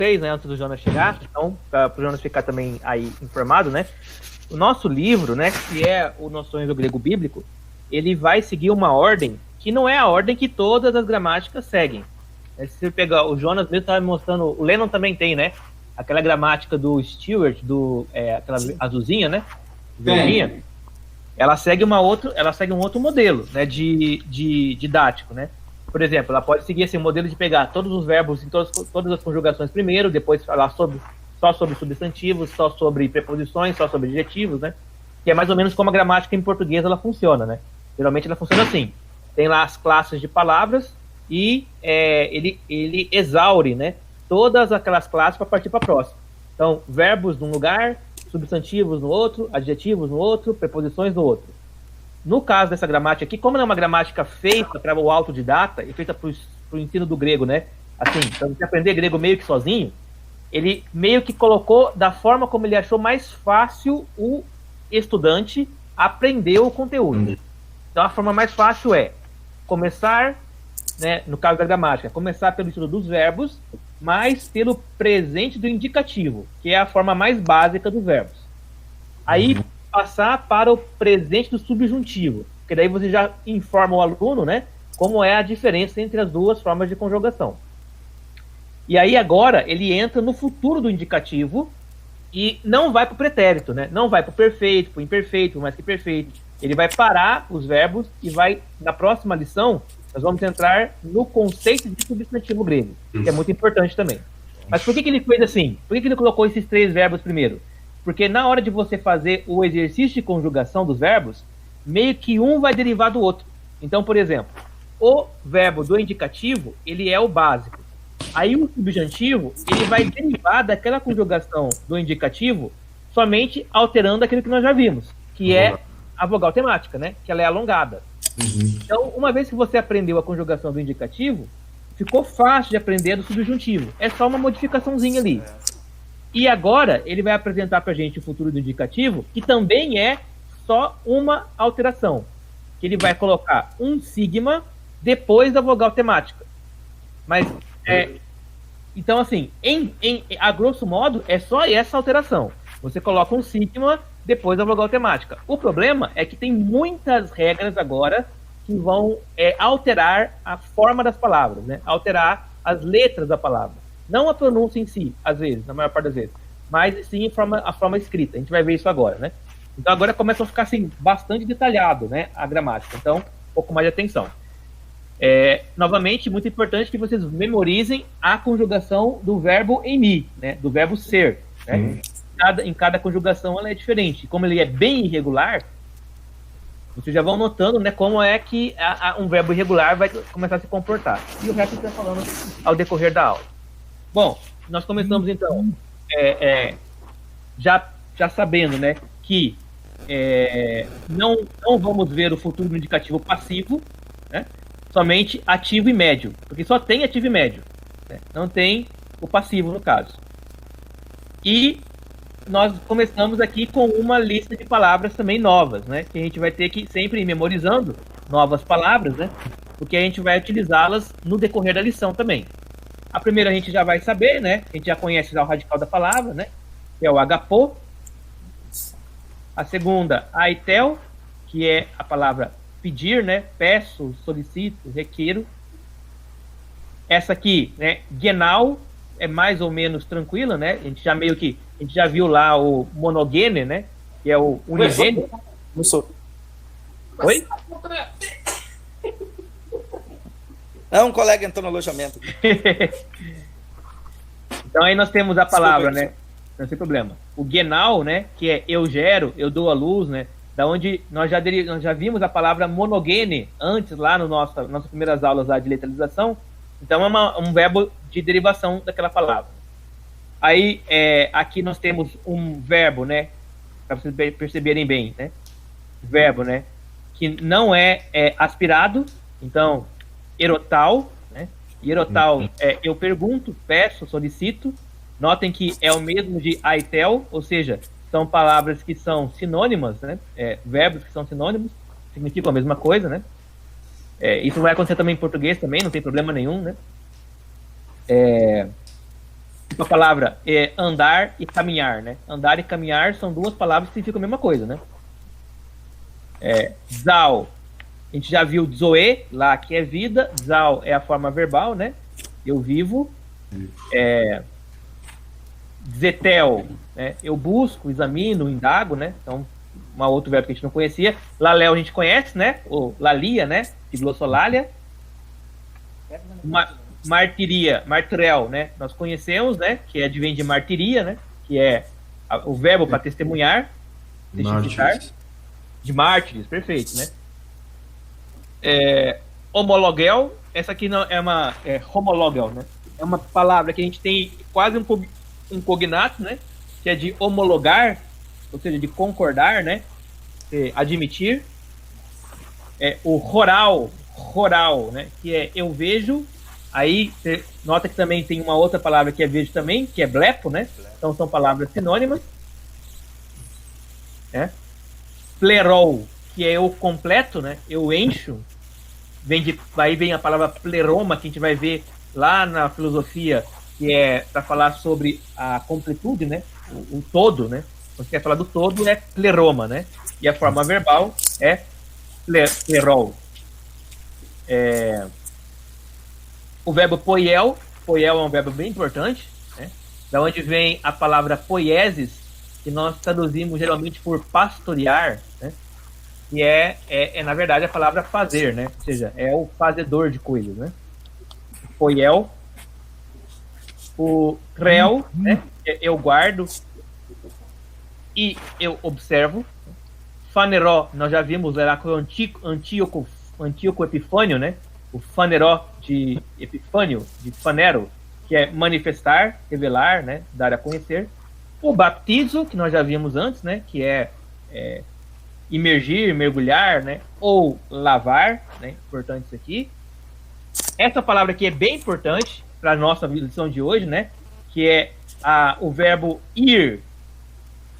vocês, né, antes do Jonas chegar, então, para o Jonas ficar também aí informado, né, o nosso livro, né, que é o Noções do Grego Bíblico, ele vai seguir uma ordem que não é a ordem que todas as gramáticas seguem. Se você pegar, o Jonas mesmo estava me mostrando, o Lennon também tem, né, aquela gramática do Stewart, aquela azulzinha, né, verdinha, ela segue um outro modelo, né, de didático, né. Por exemplo, ela pode seguir esse modelo de pegar todos os verbos em todas as conjugações primeiro, depois falar só sobre substantivos, só sobre preposições, só sobre adjetivos, né? Que é mais ou menos como a gramática em português ela funciona, né? Geralmente ela funciona assim. Tem lá as classes de palavras e ele exaure, né, todas aquelas classes para partir para a próxima. Então, verbos num lugar, substantivos no outro, adjetivos no outro, preposições no outro. No caso dessa gramática aqui, como não é uma gramática feita para o autodidata e feita para o ensino do grego, né? Assim, para você aprender grego meio que sozinho, ele meio que colocou da forma como ele achou mais fácil o estudante aprender o conteúdo. Então, a forma mais fácil é começar, né, no caso da gramática, começar pelo estudo dos verbos, mas pelo presente do indicativo, que é a forma mais básica dos verbos. Aí, passar para o presente do subjuntivo, porque daí você já informa o aluno, né, como é a diferença entre as duas formas de conjugação. E aí agora ele entra no futuro do indicativo e não vai para o pretérito, né? Não vai para o perfeito, para o imperfeito, mais que perfeito. Ele vai parar os verbos e vai, na próxima lição, nós vamos entrar no conceito de substantivo grego, que é muito importante também. Mas por que ele fez assim? Por que ele colocou esses 3 verbos primeiro? Porque na hora de você fazer o exercício de conjugação dos verbos, meio que um vai derivar do outro. Então, por exemplo, o verbo do indicativo, ele é o básico. Aí o subjuntivo, ele vai derivar daquela conjugação do indicativo somente alterando aquilo que nós já vimos, que é a vogal temática, né? Que ela é alongada. Então, uma vez que você aprendeu a conjugação do indicativo, ficou fácil de aprender do subjuntivo. É só uma modificaçãozinha ali. E agora ele vai apresentar para a gente o futuro do indicativo, que também é só uma alteração. Que ele vai colocar um sigma depois da vogal temática. Mas, então assim, a grosso modo, é só essa alteração. Você coloca um sigma depois da vogal temática. O problema é que tem muitas regras agora que vão alterar a forma das palavras, né? Alterar as letras da palavra. Não a pronúncia em si, às vezes, na maior parte das vezes, mas sim a forma escrita. A gente vai ver isso agora, né? Então agora começa a ficar assim, bastante detalhado, né, a gramática. Então, um pouco mais de atenção. Novamente, muito importante que vocês memorizem a conjugação do verbo em mi, né, do verbo ser. Né? Em cada conjugação ela é diferente. Como ele é bem irregular, vocês já vão notando, né, como é que um verbo irregular vai começar a se comportar. E o resto a gente vai falando ao decorrer da aula. Bom, nós começamos então já sabendo, né, que não vamos ver o futuro do indicativo passivo, né, somente ativo e médio, porque só tem ativo e médio, né, não tem o passivo no caso. E nós começamos aqui com uma lista de palavras também novas, né, que a gente vai ter que sempre ir memorizando novas palavras, né, porque a gente vai utilizá-las no decorrer da lição também. A primeira a gente já vai saber, né? A gente já conhece já o radical da palavra, né? Que é o agapô. A segunda, aitel, que é a palavra pedir, né? Peço, solicito, requeiro. Essa aqui, né? Genau, é mais ou menos tranquila, né? A gente já viu lá o monogene, né? Que é o unigênio. Não sou. Oi? Um colega entrou no alojamento. Então aí nós temos a palavra, né? Não tem problema. O genau, né? Que é eu gero, eu dou a luz, né? Da onde nós já vimos a palavra monogene antes lá nossas primeiras aulas lá de letralização. Então é um verbo de derivação daquela palavra. Aí aqui nós temos um verbo, né? Para vocês perceberem bem, né? Verbo, né? Que não é aspirado. Então erotal, né? E erotal eu pergunto, peço, solicito. Notem que é o mesmo de aitel, ou seja, são palavras que são sinônimas, né? Verbos que são sinônimos, significam a mesma coisa, né? Isso vai acontecer também em português também, não tem problema nenhum, né? A palavra é andar e caminhar, né? Andar e caminhar são duas palavras que significam a mesma coisa, né? Zal, a gente já viu Zoe, lá que é vida. Zal é a forma verbal, né? Eu vivo. Zetel, né? Eu busco, examino, indago, né? Então, um outro verbo que a gente não conhecia. Laléu a gente conhece, né? Ou lalia, né? De glossolalia. Martiria, martirel, né? Nós conhecemos, né? Que vem de martiria, né? Que é o verbo para testemunhar, testificar. De mártires, perfeito, né? Homologel, essa aqui não é homologel, né? É uma palavra que a gente tem quase um cognato, né? Que é de homologar, ou seja, de concordar, né? Admitir. O roral, né? Que é eu vejo. Aí você nota que também tem uma outra palavra que é vejo também, que é blepo, né? Então são palavras sinônimas. Plerol, que é o completo, né? Eu encho. Aí vem a palavra pleroma, que a gente vai ver lá na filosofia, que é para falar sobre a completude, né? O todo, né? Quando você quer falar do todo, é pleroma, né? E a forma verbal é plerol. O verbo poiel é um verbo bem importante, né? Da onde vem a palavra poiesis, que nós traduzimos geralmente por pastorear, né? Que é na verdade a palavra fazer, né? Ou seja, é o fazedor de coisas, né? Poiel. O rel, né? Eu guardo e eu observo. Faneró, nós já vimos lá com o Antíoco Epifânio, né? O faneró de Epifânio, de fanero, que é manifestar, revelar, né? Dar a conhecer. O baptizo, que nós já vimos antes, né? Que é imergir, mergulhar, né? Ou lavar, né? Importante isso aqui. Essa palavra aqui é bem importante para a nossa lição de hoje, né? Que é o verbo ir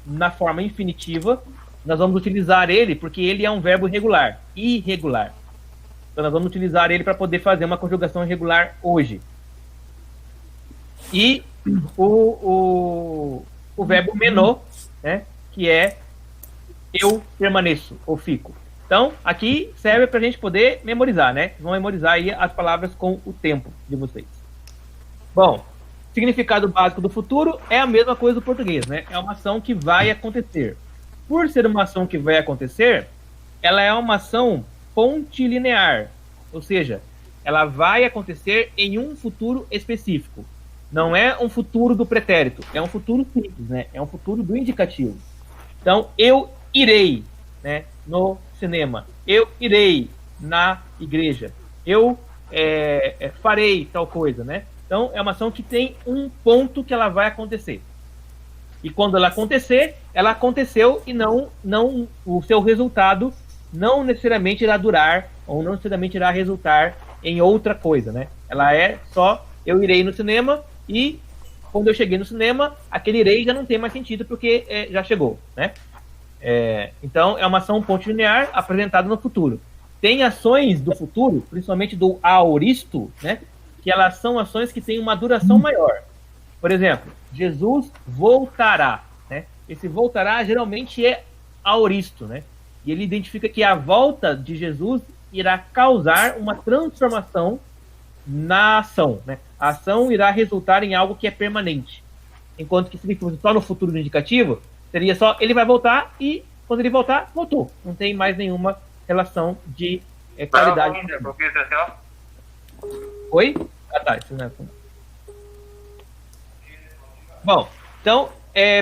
na forma infinitiva. Nós vamos utilizar ele porque ele é um verbo irregular. Então nós vamos utilizar ele para poder fazer uma conjugação irregular hoje. E o verbo menô, né? Que é eu permaneço ou fico. Então, aqui serve para a gente poder memorizar, né? Vão memorizar aí as palavras com o tempo de vocês. Bom, significado básico do futuro é a mesma coisa do português, né? É uma ação que vai acontecer. Por ser uma ação que vai acontecer, ela é uma ação pontilinear, ou seja, ela vai acontecer em um futuro específico. Não é um futuro do pretérito, é um futuro simples, né? É um futuro do indicativo. Então, eu irei, né, no cinema. Eu irei na igreja. Eu farei tal coisa, né? Então, é uma ação que tem um ponto que ela vai acontecer. E quando ela acontecer, ela aconteceu e não o seu resultado não necessariamente irá durar ou não necessariamente irá resultar em outra coisa, né? Ela é só eu irei no cinema e quando eu cheguei no cinema, aquele irei já não tem mais sentido porque já chegou, né? Então, é uma ação pontilinear apresentada no futuro. Tem ações do futuro, principalmente do aoristo, né? Que elas são ações que têm uma duração maior. Por exemplo, Jesus voltará, né? Esse voltará geralmente é aoristo, né? E ele identifica que a volta de Jesus irá causar uma transformação na ação, né? A ação irá resultar em algo que é permanente. Enquanto que se fosse só no futuro indicativo, seria só ele vai voltar e quando ele voltar, voltou. Não tem mais nenhuma relação de qualidade. Oi? Ah, tá. Isso não é... Bom, então,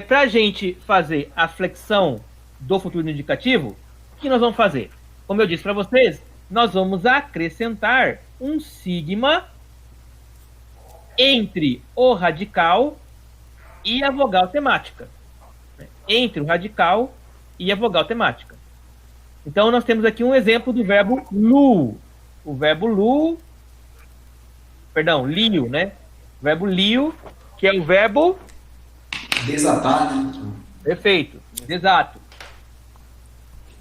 para a gente fazer a flexão do futuro indicativo, o que nós vamos fazer? Como eu disse para vocês, nós vamos acrescentar um sigma entre o radical e a vogal temática. Entre o radical e a vogal temática. Então, nós temos aqui um exemplo do verbo lu. O verbo lu... Perdão, liu, né? O verbo liu, que é o verbo... Desatar, né? Perfeito, exato.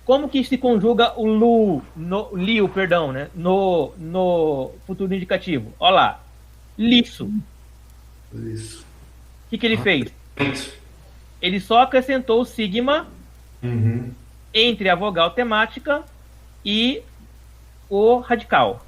Como que se conjuga o liu, perdão, né? No futuro indicativo? Olha lá. Liço. Isso. que ele fez? Ele só acrescentou o sigma entre a vogal temática e o radical.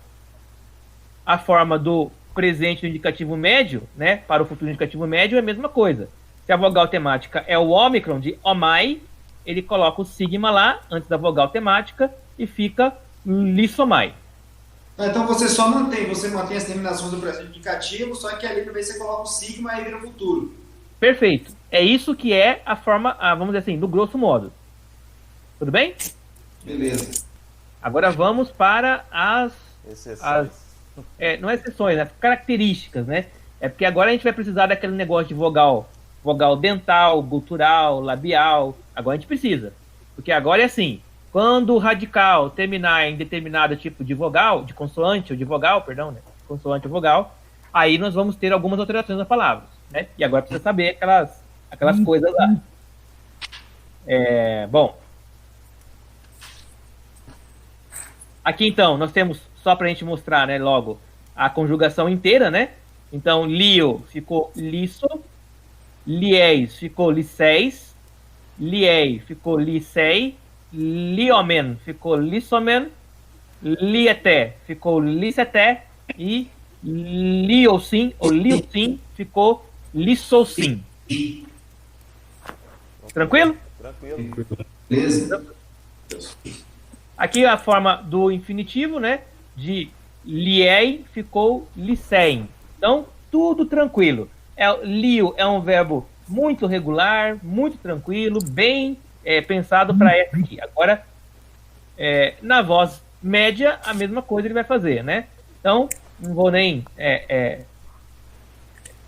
A forma do presente do indicativo médio, né, para o futuro indicativo médio é a mesma coisa. Se a vogal temática é o ômicron de omai, ele coloca o sigma lá antes da vogal temática e fica lissomai. Então você mantém as terminações do presente indicativo, só que ali também você coloca o sigma e vira o futuro. Perfeito. É isso que é a forma, vamos dizer assim, do grosso modo. Tudo bem? Beleza. Agora vamos para as Exceções. não é exceções, as características, né? É porque agora a gente vai precisar daquele negócio de vogal dental, gutural, labial. Agora a gente precisa. Porque agora é assim, quando o radical terminar em determinado tipo de vogal, de consoante ou de vogal, perdão, né? Consoante ou vogal, aí nós vamos ter algumas alterações nas palavras, né? E agora precisa saber aquelas coisas lá. Bom. Aqui então, nós temos, só para a gente mostrar, né, logo, a conjugação inteira, né? Então, lio ficou liso, lies ficou liceis, liei ficou licei, liomen ficou lissomen, liete ficou liceté e liosim ou liosim ficou lissosim. Tranquilo? Tranquilo. Beleza? Aqui a forma do infinitivo, né? De liei ficou liceim. Então, tudo tranquilo. Lio é um verbo muito regular, muito tranquilo, bem pensado para essa aqui. Agora, na voz média, a mesma coisa ele vai fazer, né? Então, não vou nem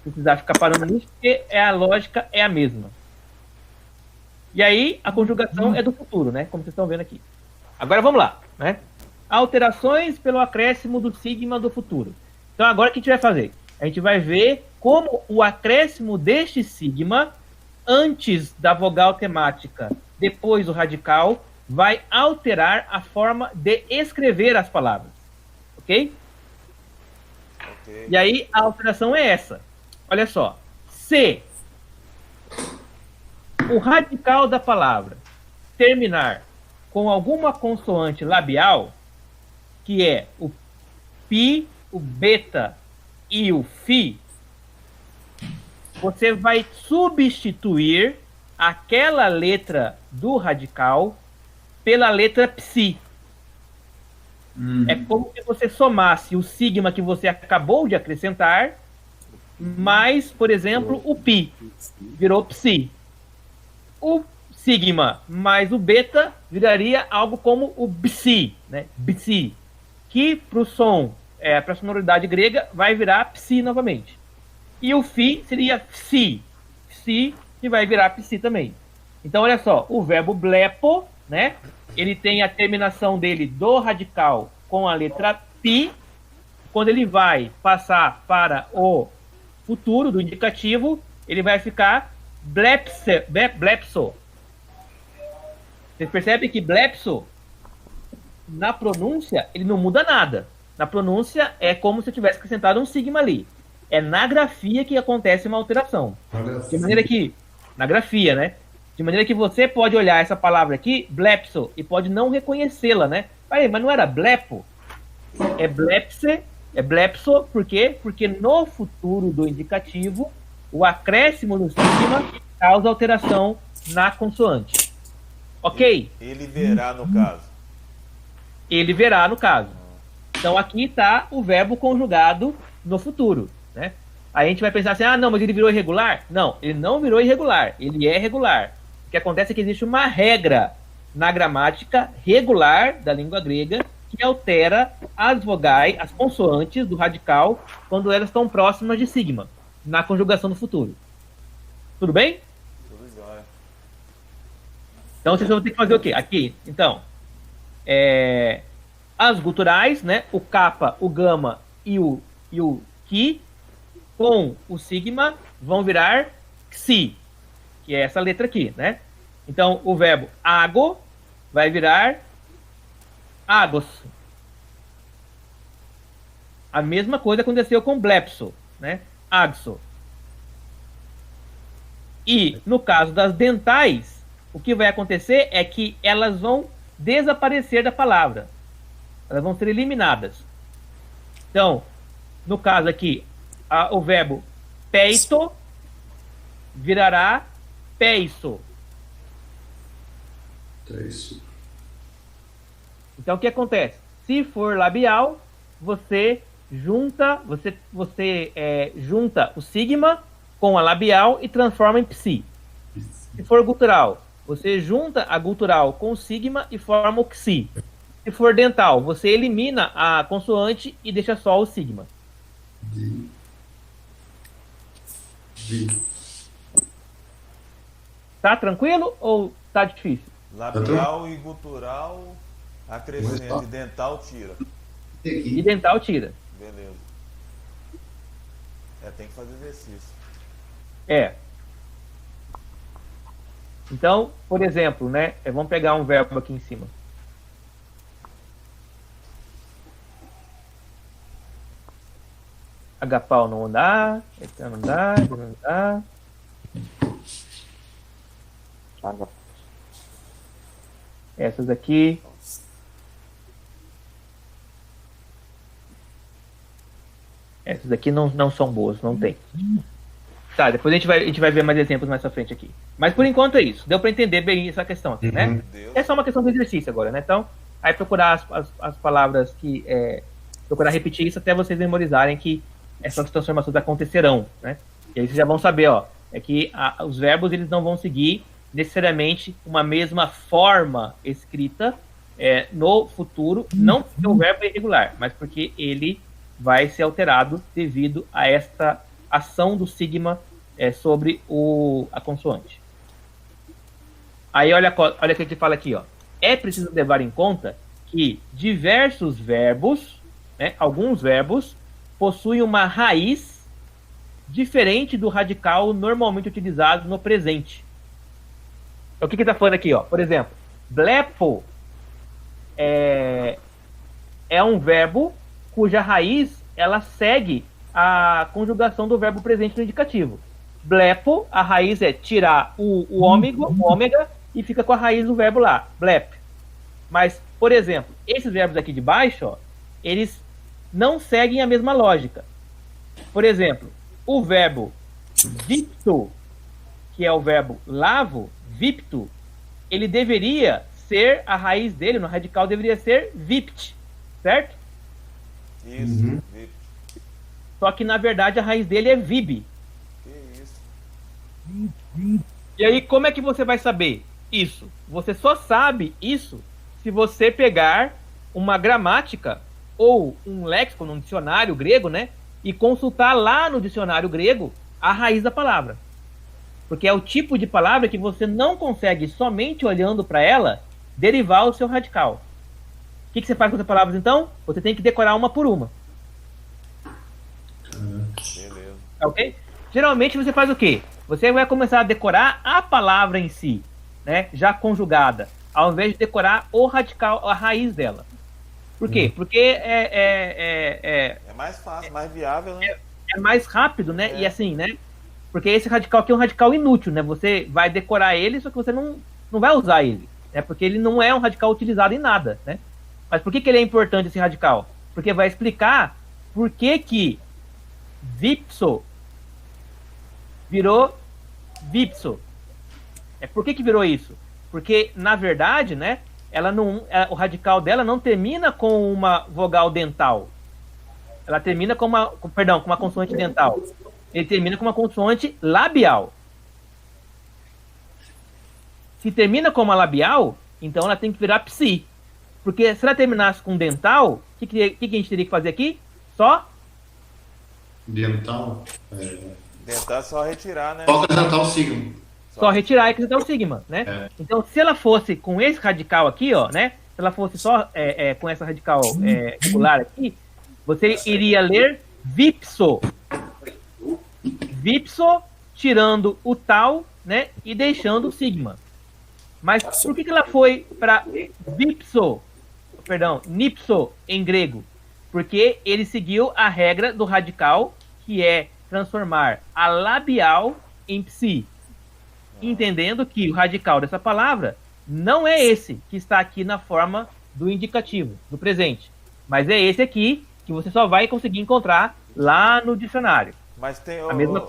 precisar ficar parando nisso, porque a lógica é a mesma. E aí, a conjugação é do futuro, né? Como vocês estão vendo aqui. Agora vamos lá, né? Alterações pelo acréscimo do sigma do futuro. Então agora o que a gente vai fazer? A gente vai ver como o acréscimo deste sigma, antes da vogal temática, depois do radical, vai alterar a forma de escrever as palavras. Ok? E aí a alteração é essa. Olha só. Se o radical da palavra terminar com alguma consoante labial, que é o pi, o beta e o fi, você vai substituir aquela letra do radical pela letra psi. É como se você somasse o sigma que você acabou de acrescentar, mais, por exemplo, o pi. Virou psi. O sigma mais o beta viraria algo como o psi, né? Psi, que para o som, para a sonoridade grega, vai virar psi novamente. E o fi seria psi, que vai virar psi também. Então, olha só, o verbo blepo, né? Ele tem a terminação dele do radical com a letra pi. Quando ele vai passar para o futuro do indicativo, ele vai ficar blepso. Vocês percebem que blepso, na pronúncia, ele não muda nada. Na pronúncia, é como se eu tivesse acrescentado um sigma ali. É na grafia que acontece uma alteração. De maneira que, na grafia, né? De maneira que você pode olhar essa palavra aqui, blepso, e pode não reconhecê-la, né? Mas não era blepo? É blepse, é blepso, por quê? Porque no futuro do indicativo, o acréscimo no sigma causa alteração na consoante. Ok? Ele verá, no caso. Ele verá, no caso. Então aqui está o verbo conjugado no futuro, né? Aí a gente vai pensar assim, não, mas ele virou irregular? Não, ele não virou irregular, ele é regular. O que acontece é que existe uma regra na gramática regular da língua grega que altera as vogais, as consoantes do radical quando elas estão próximas de sigma, na conjugação do futuro. Tudo bem? Tudo jóia. Então vocês vão ter que fazer o quê? Aqui, então, as guturais, né? O kappa, o gama e o ki, com o sigma, vão virar xi, que é essa letra aqui, né? Então, o verbo ago vai virar agos. A mesma coisa aconteceu com blepso, né? Agso. E no caso das dentais, o que vai acontecer é que elas vão desaparecer da palavra. Elas vão ser eliminadas. Então, no caso aqui, o verbo peito virará peiso. Então, o que acontece? Se for labial, você junta junta o sigma com a labial e transforma em psi. Se for gutural, você junta a gutural com o sigma e forma o xi. Se for dental, você elimina a consoante e deixa só o sigma. Tá tranquilo ou tá difícil? Labial e gutural acrescenta, e dental tira. E dental tira. Beleza. Tem que fazer exercício. Então, por exemplo, né? Vamos pegar um verbo aqui em cima. Agapau não dá, esse não dá, esse não dá. Essas aqui. Essas aqui não são boas, não tem. Tá, depois a gente vai ver mais exemplos mais pra frente aqui. Mas por enquanto é isso. Deu para entender bem essa questão aqui, né? É só uma questão de exercício agora, né? Então, aí procurar as palavras que... procurar repetir isso até vocês memorizarem que essas transformações acontecerão, né? E aí vocês já vão saber, ó, que os verbos eles não vão seguir necessariamente uma mesma forma escrita no futuro, não porque o verbo é irregular, mas porque ele vai ser alterado devido a esta ação do sigma sobre a consoante. Aí olha o que ele fala aqui, ó. É preciso levar em conta que diversos verbos, né, alguns verbos, possuem uma raiz diferente do radical normalmente utilizado no presente. Então, o que está falando aqui, ó? Por exemplo, blepo é um verbo cuja raiz ela segue a conjugação do verbo presente no indicativo. Blepo, a raiz é tirar o ômega e fica com a raiz do verbo lá, blep. Mas, por exemplo, esses verbos aqui de baixo, ó, eles não seguem a mesma lógica. Por exemplo, o verbo vipto, que é o verbo lavo, vipto, ele deveria ser, a raiz dele, no radical, deveria ser vipt, certo? Isso, vipt. Só que, na verdade, a raiz dele é vib. Que isso? E aí, como é que você vai saber isso? Você só sabe isso se você pegar uma gramática ou um léxico, um dicionário grego, né? E consultar lá no dicionário grego a raiz da palavra. Porque é o tipo de palavra que você não consegue, somente olhando para ela, derivar o seu radical. O que você faz com essas palavras, então? Você tem que decorar uma por uma. Beleza. Ok? Geralmente você faz o quê? Você vai começar a decorar a palavra em si, né? Já conjugada, ao invés de decorar o radical, a raiz dela. Por quê? Porque É mais fácil, mais viável, né? É mais rápido, né? E assim, né? Porque esse radical aqui é um radical inútil, né? Você vai decorar ele, só que você não vai usar ele, né? Porque ele não é um radical utilizado em nada, né? Mas por que ele é importante, esse radical? Porque vai explicar por que vipso virou vipso. Por que virou isso? Porque, na verdade, né? O radical dela não termina com uma vogal dental. Ela termina com uma consoante dental. Ele termina com uma consoante labial. Se termina com uma labial, então ela tem que virar psi. Porque se ela terminasse com dental, o que a gente teria que fazer aqui? Só? Dental? Dental é só retirar, né? Só acrescentar o sigma. Só retirar e acrescentar o sigma, né? Então, se ela fosse com esse radical aqui, ó, né? Se ela fosse só com essa radical regular aqui, você iria ler vipso. Vipso, tirando o tal, né? E deixando o sigma. Mas por que ela foi para nipso em grego? Porque ele seguiu a regra do radical, que é transformar a labial em psi. entendendo que o radical dessa palavra não é esse que está aqui na forma do indicativo, do presente, mas é esse aqui que você só vai conseguir encontrar lá no dicionário. Mas tem, A mesma-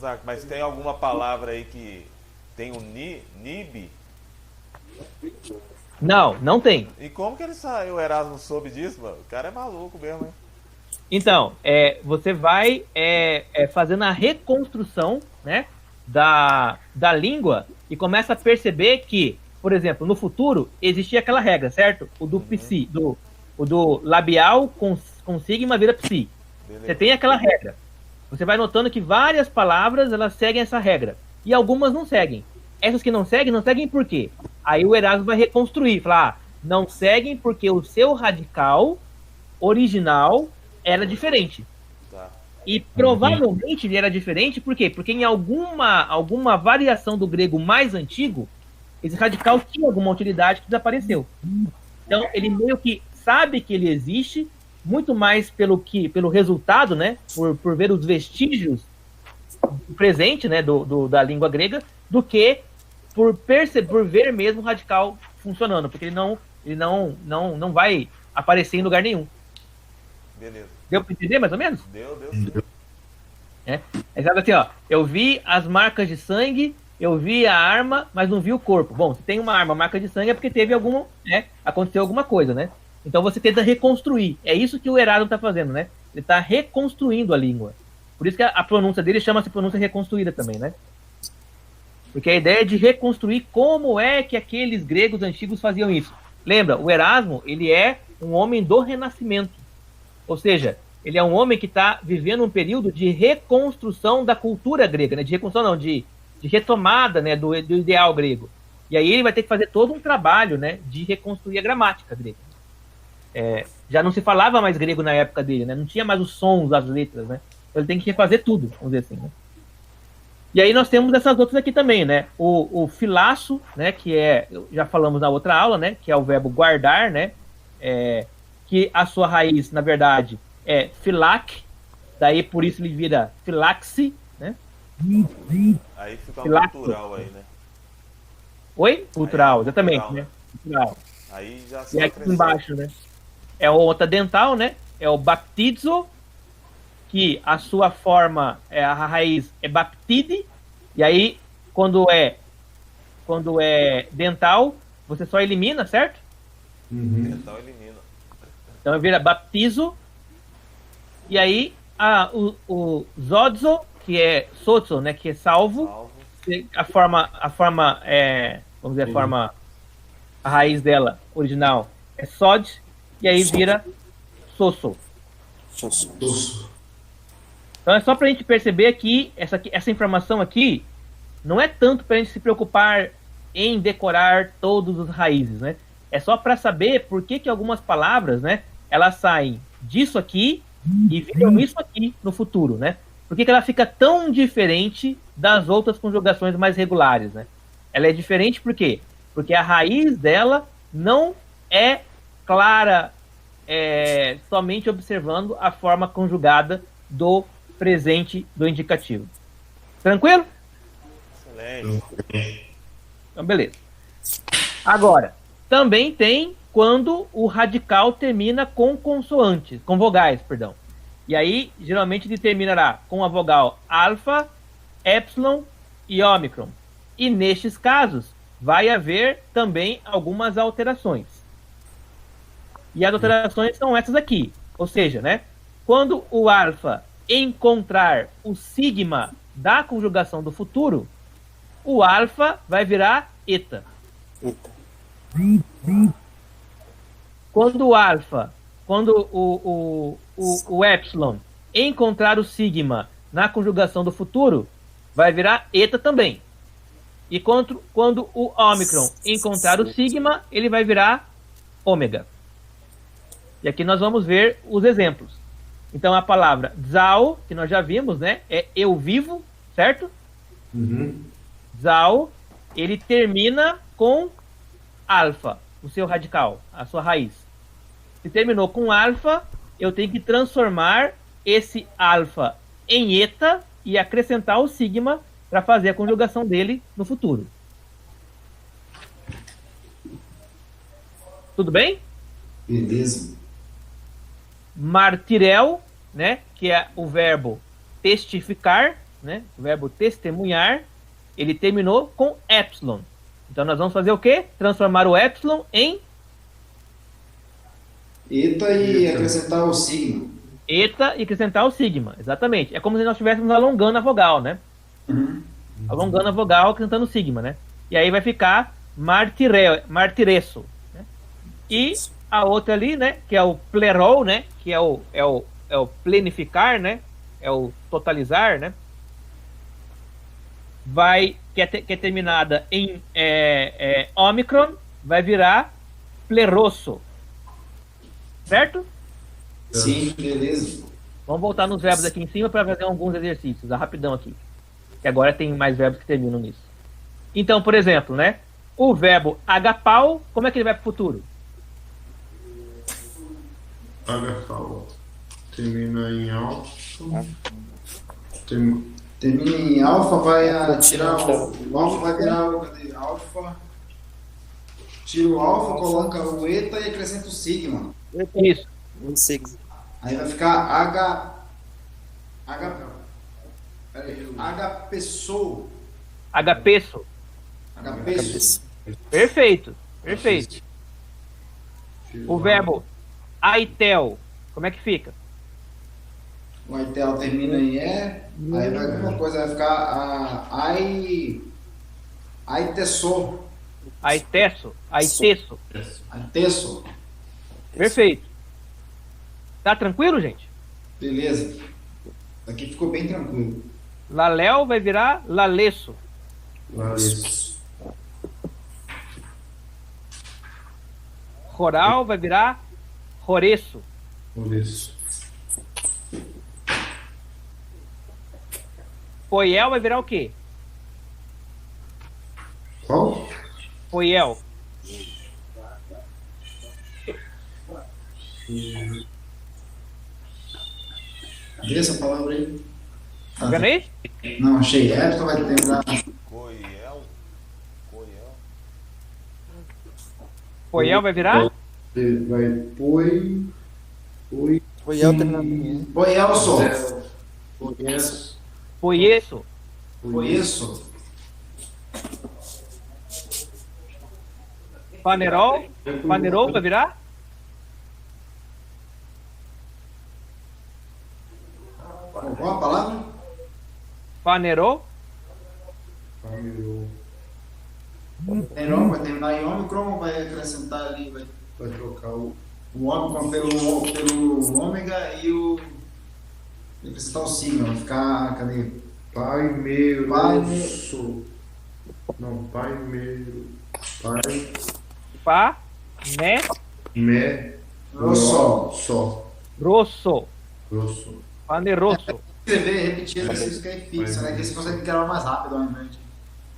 Zac, mas tem alguma palavra aí que tem o nib? Não, não tem. E como que ele saiu, o Erasmo soube disso, mano? O cara é maluco mesmo, hein? Então, você vai fazendo a reconstrução, né, da língua e começa a perceber que, por exemplo, no futuro existia aquela regra, certo? O do psi, o do labial com sigma vira psi. Beleza. Você tem aquela regra. Você vai notando que várias palavras elas seguem essa regra e algumas não seguem. Essas que não seguem por quê? Aí o Erasmo vai reconstruir, falar, não seguem porque o seu radical original era diferente. Tá. E provavelmente ele era diferente, por quê? Porque em alguma variação do grego mais antigo, esse radical tinha alguma utilidade que desapareceu. Então ele meio que sabe que ele existe, muito mais pelo resultado, né? Por ver os vestígios do presente, né? Da língua grega, do que por ver mesmo o radical funcionando, porque ele não vai aparecer em lugar nenhum. Beleza. Deu para entender mais ou menos? Deu sim. Exato assim, ó. Eu vi as marcas de sangue, eu vi a arma, mas não vi o corpo. Bom, se tem uma arma, marca de sangue, é porque teve aconteceu alguma coisa, né? Então você tenta reconstruir. É isso que o Erasmo está fazendo, né? Ele está reconstruindo a língua. Por isso que a pronúncia dele chama-se pronúncia reconstruída também, né? Porque a ideia é de reconstruir como é que aqueles gregos antigos faziam isso. Lembra, o Erasmo, ele é um homem do Renascimento. Ou seja, ele é um homem que está vivendo um período de reconstrução da cultura grega, né? De reconstrução não, de retomada, né? do ideal grego. E aí ele vai ter que fazer todo um trabalho, né? De reconstruir a gramática grega. Já não se falava mais grego na época dele, né? Não tinha mais os sons, as letras, né? Então ele tem que refazer tudo, vamos dizer assim, né? E aí nós temos essas outras aqui também, né? O filaço, né? Que já falamos na outra aula, né? Que é o verbo guardar, né? Que a sua raiz, na verdade, é filac, daí por isso ele vira filaxi, né? Aí fica um Filaxo. cultural aí, né? Oi? Cultural, exatamente, cultural, né? Cultural. Aí já E se aqui acrescenta. embaixo, né? É o outra dental, né? É o baptizo, que a sua forma, a raiz é baptide, e aí quando é dental, você só elimina, certo? Então elimina. Então vira baptizo, e aí o zodzo, que é sozo, né? Que é salvo, Salvo. a forma vamos dizer, a raiz dela original é sod, e aí vira soso. Então é só para a gente perceber que essa informação aqui não é tanto para a gente se preocupar em decorar todos os raízes, né? É só para saber por que algumas palavras, né, elas saem disso aqui e viram isso aqui no futuro, né? Por que ela fica tão diferente das outras conjugações mais regulares, né? Ela é diferente por quê? Porque a raiz dela não é clara somente observando a forma conjugada do presente do indicativo. Tranquilo? Excelente. Então, beleza. Agora, também tem quando o radical termina com consoantes, com vogais, perdão. E aí, geralmente, ele terminará com a vogal alfa, epsilon e ômicron. E nestes casos, vai haver também algumas alterações. E as alterações são essas aqui. Ou seja, né, quando o alfa encontrar o sigma da conjugação do futuro, o alfa vai virar eta. Quando o epsilon encontrar o sigma na conjugação do futuro, vai virar eta também. E quando o ômicron encontrar o sigma, ele vai virar ômega. E aqui nós vamos ver os exemplos. Então a palavra zao, que nós já vimos, né, é eu vivo, certo? Zao, ele termina com alfa, o seu radical, a sua raiz. Se terminou com alfa, eu tenho que transformar esse alfa em eta e acrescentar o sigma para fazer a conjugação dele no futuro. Tudo bem? Beleza. Martirel, né, que é o verbo testificar, né, o verbo testemunhar, ele terminou com epsilon. Então nós vamos fazer o quê? Transformar o epsilon em Eta e acrescentar o sigma. eta e acrescentar o sigma, exatamente. É como se nós estivéssemos alongando a vogal, né? Uhum. Alongando a vogal, acrescentando o sigma, né? E aí vai ficar martireço, né? E a outra ali, né, que é o plerol, né, que é o plenificar, né? É o totalizar, né? Que é terminada em ômicron, vai virar pleroso. Certo? Sim, beleza. Vamos voltar nos verbos aqui em cima para fazer alguns exercícios, rapidão aqui. Que agora tem mais verbos que terminam nisso. Então, por exemplo, né? O verbo agapau, como é que ele vai para o futuro? Agapau. Termina em alfa. Termina em alfa, vai tirar o alfa, vai virar o alfa. Tira o alfa, coloca o eta e acrescenta o sigma. Isso. Um sigma. Aí vai ficar agapeço. Agapeço. Agapeço. Perfeito. Perfeito. O verbo aitel, como é que fica? O aitel termina em aí vai alguma coisa, vai ficar aiteço. Aitesso. Aiteço. Perfeito. Tá tranquilo, gente? Beleza. Aqui ficou bem tranquilo. Laléu vai virar laleço. Larissa. Roral vai virar roreço. Larissa. Poiel vai virar o quê? Qual? Poiel. Vê essa palavra aí. Ganhei? Não, achei. Epsilon vai terminar. Coiel? Poiel vai virar? Vai poi. Foi eu terminando. Poielso. Conhece. Poieço. Poieço. Panerol. Panerol vai virar? Qual a palavra? Panerol. Neron vai terminar em ômicron, vai acrescentar ali, Vai trocar o. o ômicron pelo ômega e o. Vai acrescentar o sigma, vai ficar. Cadê? Pai meroso. Não, pai mero. Pai Pá. Né. me. Grosso. Só. Grosso. Grosso. Paneroso. Escrever, repetir exercício que é fixo, né? Que você consegue gravar mais rápido ao invés de.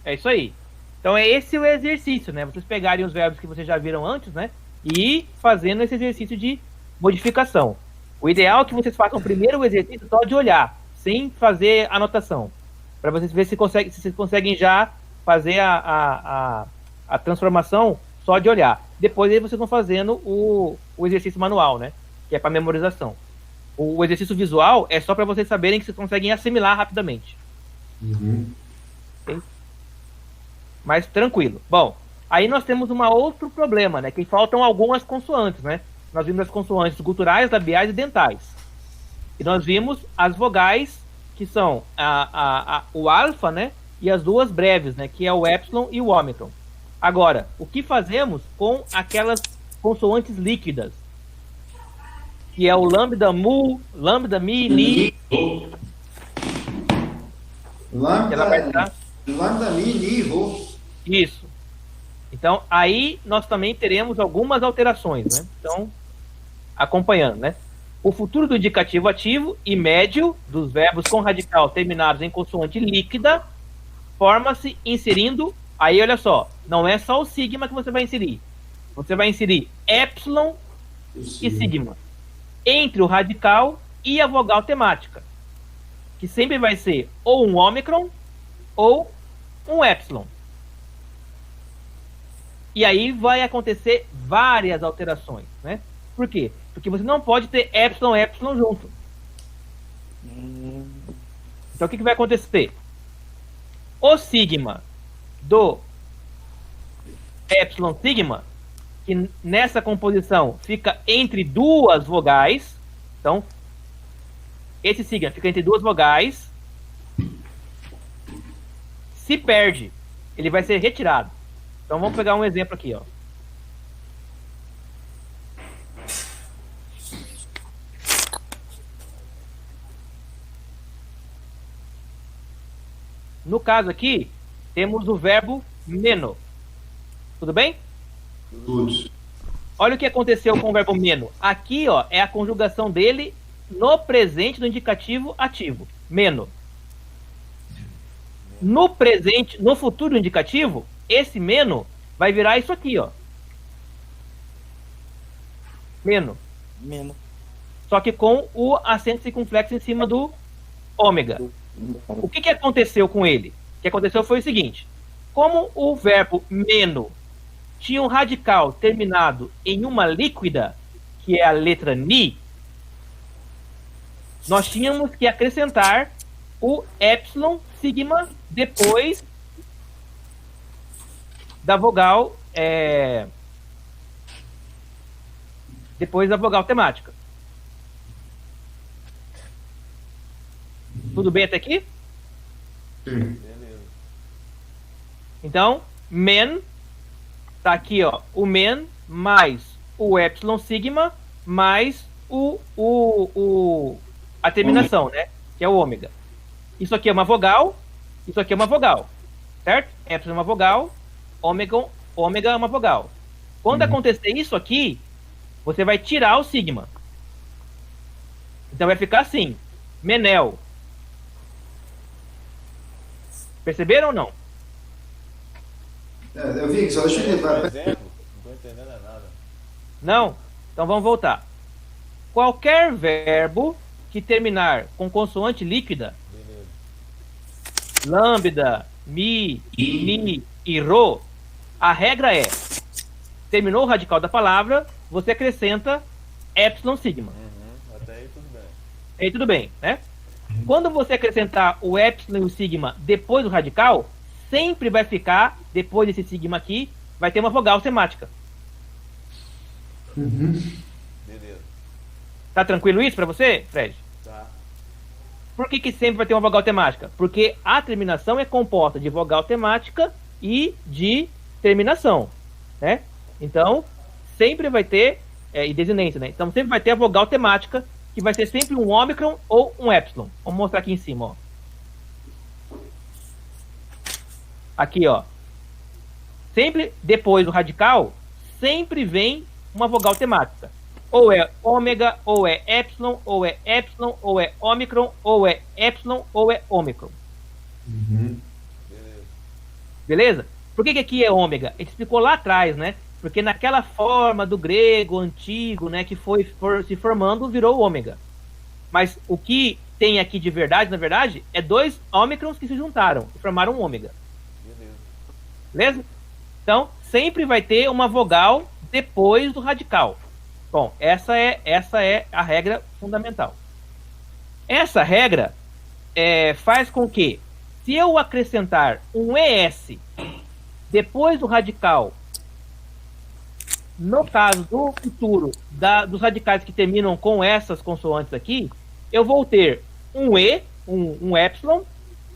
É isso aí. Então é esse o exercício, né? Vocês pegarem os verbos que vocês já viram antes, né? E ir fazendo esse exercício de modificação. O ideal é que vocês façam primeiro o exercício só de olhar, sem fazer anotação. Para vocês verem se vocês conseguem já fazer a transformação só de olhar. Depois aí vocês vão fazendo o exercício manual, né? Que é para memorização. O exercício visual é só para vocês saberem que vocês conseguem assimilar rapidamente. Uhum. Okay? Mas tranquilo. Bom, aí nós temos um outro problema, né? Que faltam algumas consoantes, né? Nós vimos as consoantes guturais, labiais e dentais. E nós vimos as vogais, que são o alfa, né? E as duas breves, né? Que é o epsilon e o ômicron. Agora, o que fazemos com aquelas consoantes líquidas? Que é o lambda, mu, lambda, mi, ni. Que ela vai estar... Lambda, mi, ni, ro. Isso. Então, aí nós também teremos algumas alterações, né? Então, acompanhando, né? O futuro do indicativo ativo e médio dos verbos com radical terminados em consoante líquida forma-se inserindo, aí olha só, não é só o sigma que você vai inserir. Você vai inserir epsilon e sigma entre o radical e a vogal temática, que sempre vai ser ou um ômicron ou um epsilon. E aí vai acontecer várias alterações, né? Por quê? Porque você não pode ter epsilon junto. Então o que vai acontecer? O sigma do epsilon sigma, que nessa composição fica entre duas vogais, então esse sigma fica entre duas vogais, se perde, ele vai ser retirado. Então vamos pegar um exemplo aqui, ó. No caso aqui, temos o verbo meno. Tudo bem? Tudo. Olha o que aconteceu com o verbo meno. Aqui, ó, é a conjugação dele no presente do indicativo ativo. Meno. No presente, no futuro indicativo, esse meno vai virar isso aqui, ó. Meno. Meno. Só que com o acento circunflexo em cima do ômega. O que aconteceu com ele? O que aconteceu foi o seguinte. Como o verbo meno tinha um radical terminado em uma líquida, que é a letra ni, nós tínhamos que acrescentar o epsilon sigma depois da vogal temática. Tudo bem até aqui? Sim. Beleza. Então, men, tá aqui, ó, o men mais o epsilon sigma mais a terminação, né? Que é o ômega. Isso aqui é uma vogal, isso aqui é uma vogal, certo? Epsilon é uma vogal, ômega é uma vogal. Quando acontecer isso aqui, você vai tirar o sigma. Então vai ficar assim, menel. Perceberam ou não? Eu vi, só deixa eu Por entender. exemplo, não tô entendendo nada. Não? Então vamos voltar. Qualquer verbo que terminar com consoante líquida, Beleza. lambda, mi, ni e ro, a regra é, terminou o radical da palavra, você acrescenta epsilon sigma. Até aí tudo bem. Aí tudo bem, né? Quando você acrescentar o epsilon e o sigma depois do radical, sempre vai ficar, depois desse sigma aqui, vai ter uma vogal semática. Beleza. Tá tranquilo isso pra você, Fred? Tá. Por que sempre vai ter uma vogal temática? Porque a terminação é composta de vogal temática e de terminação, né? Então, sempre vai ter, e desinência, né? Então, sempre vai ter a vogal temática, que vai ser sempre um ômicron ou um epsilon. Vamos mostrar aqui em cima, ó. Aqui, ó. Sempre depois do radical, sempre vem uma vogal temática. Ou é ômega, ou é epsilon, ou é ômicron, ou é epsilon, ou é ômicron. Beleza? Por que aqui é ômega? A gente explicou lá atrás, né? Porque naquela forma do grego antigo, né, que foi se formando, virou ômega. Mas o que tem aqui de verdade, na verdade, é dois ômicrons que se juntaram e formaram um ômega. Beleza? Então, sempre vai ter uma vogal depois do radical. Bom, essa é a regra fundamental. Essa regra faz com que, se eu acrescentar um ES depois do radical, no caso do futuro, dos radicais que terminam com essas consoantes aqui, eu vou ter um E, um epsilon,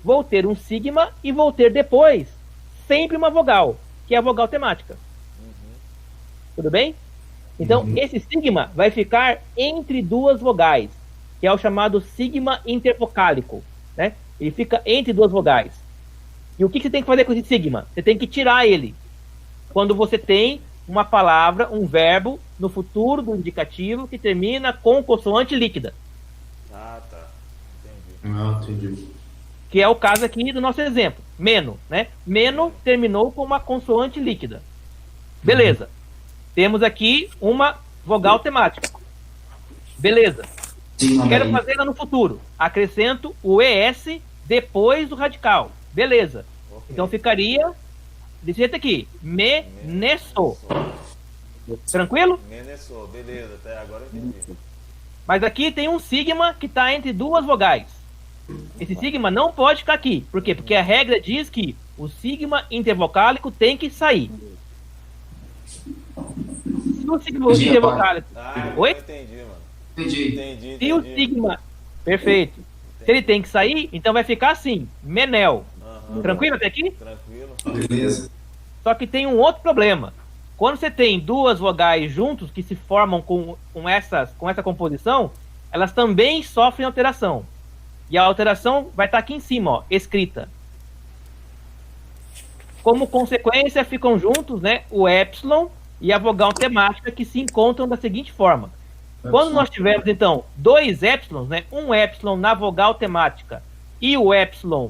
vou ter um sigma e vou ter depois sempre uma vogal, que é a vogal temática. Tudo bem? Então, esse sigma vai ficar entre duas vogais, que é o chamado sigma intervocálico, né? Ele fica entre duas vogais. E o que você tem que fazer com esse sigma? Você tem que tirar ele. Quando você tem uma palavra, um verbo, no futuro do indicativo, que termina com consoante líquida. Ah, tá. Entendi. Entendi. Que é o caso aqui do nosso exemplo. Meno, né? Meno terminou com uma consoante líquida. Beleza. Temos aqui uma vogal temática. Beleza. Quero fazê-la no futuro. Acrescento o ES depois do radical. Beleza. Ok. Então ficaria desse jeito aqui. Menesso. Tranquilo? Menesso, beleza, até agora eu entendi. Mas aqui tem um sigma que está entre duas vogais. Esse sigma não pode ficar aqui. Por quê? Porque a regra diz que o sigma intervocálico tem que sair. Se o sigma intervocálico... Ah, Oi? eu entendi, mano. Entendi. Entendi. Se o sigma... Perfeito. Se ele tem que sair, então vai ficar assim. Menel. Aham. Tranquilo até aqui? Tranquilo. Beleza. Só que tem um outro problema. Quando você tem duas vogais juntos que se formam com essa composição, elas também sofrem alteração. E a alteração vai estar aqui em cima, ó, escrita. Como consequência, ficam juntos, né, o epsilon e a vogal temática, que se encontram da seguinte forma. Quando nós tivermos, então, dois épsilons, né, um épsilon na vogal temática e o épsilon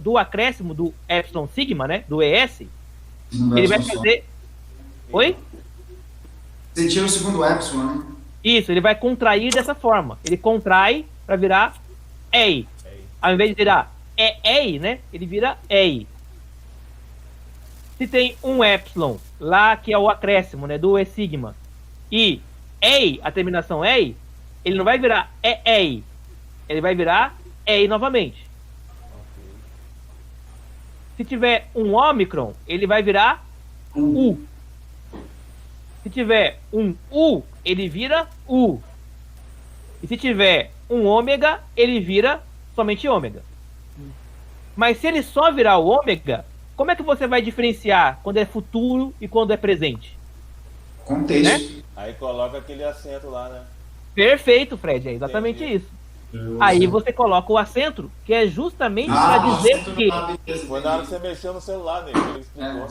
do acréscimo do épsilon sigma, né, do ES, ele vai fazer... Oi? Você tira o segundo epsilon, né? Isso, ele vai contrair dessa forma. Ele contrai para virar EI. Ao invés de virar EI, né? Ele vira EI. Se tem um epsilon lá, que é o acréscimo, né? Do E sigma, e EI, a terminação EI, ele não vai virar EI. Ele vai virar EI novamente. Se tiver um ômicron, ele vai virar U. Se tiver um U, ele vira U. E se tiver um ômega, ele vira somente ômega. Mas se ele só virar o ômega, como é que você vai diferenciar quando é futuro e quando é presente? Contexto. Aí coloca aquele acento lá, né? Perfeito, Fred, é exatamente Entendi. isso. Aí você coloca o acento, que é justamente para dizer que... Foi na hora que você mexeu no celular, né? Ele explicou.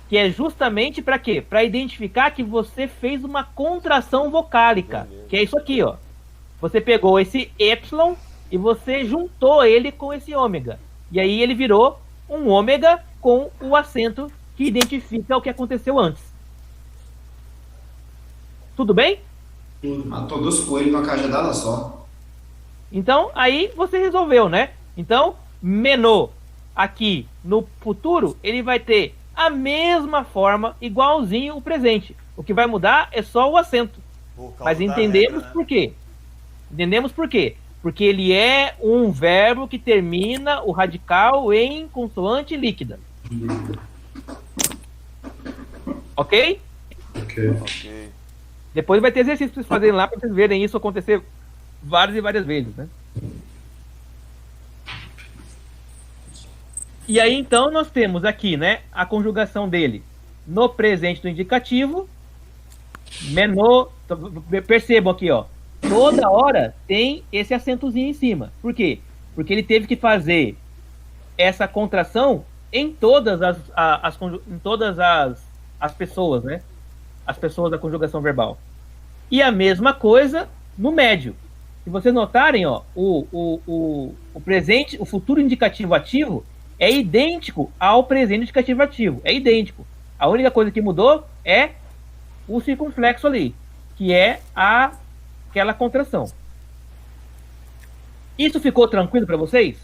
Que é justamente para quê? Para identificar que você fez uma contração vocálica. Beleza. Que é isso aqui, ó. Você pegou esse epsilon e você juntou ele com esse ômega. E aí ele virou um ômega com o acento que identifica o que aconteceu antes. Tudo bem? Matou dois coelhos numa cajadada só. Então, aí você resolveu, né? Então, menor aqui no futuro, ele vai ter a mesma forma, igualzinho o presente. O que vai mudar é só o acento. Por causa Mas da entendemos regra, né? por quê. Entendemos por quê. Porque ele é um verbo que termina o radical em consoante líquida. Ok? Ok. Ok. Depois vai ter exercício para vocês fazerem lá, para vocês verem isso acontecer várias e várias vezes, né? E aí, então, nós temos aqui, né, a conjugação dele no presente do indicativo, menor, percebam aqui, ó, toda hora tem esse acentozinho em cima. Por quê? Porque ele teve que fazer essa contração em todas as pessoas, né? As pessoas da conjugação verbal. E a mesma coisa no médio. Se vocês notarem, ó, o presente, o futuro indicativo ativo é idêntico ao presente indicativo ativo. É idêntico. A única coisa que mudou é o circunflexo ali, que é aquela contração. Isso ficou tranquilo para vocês?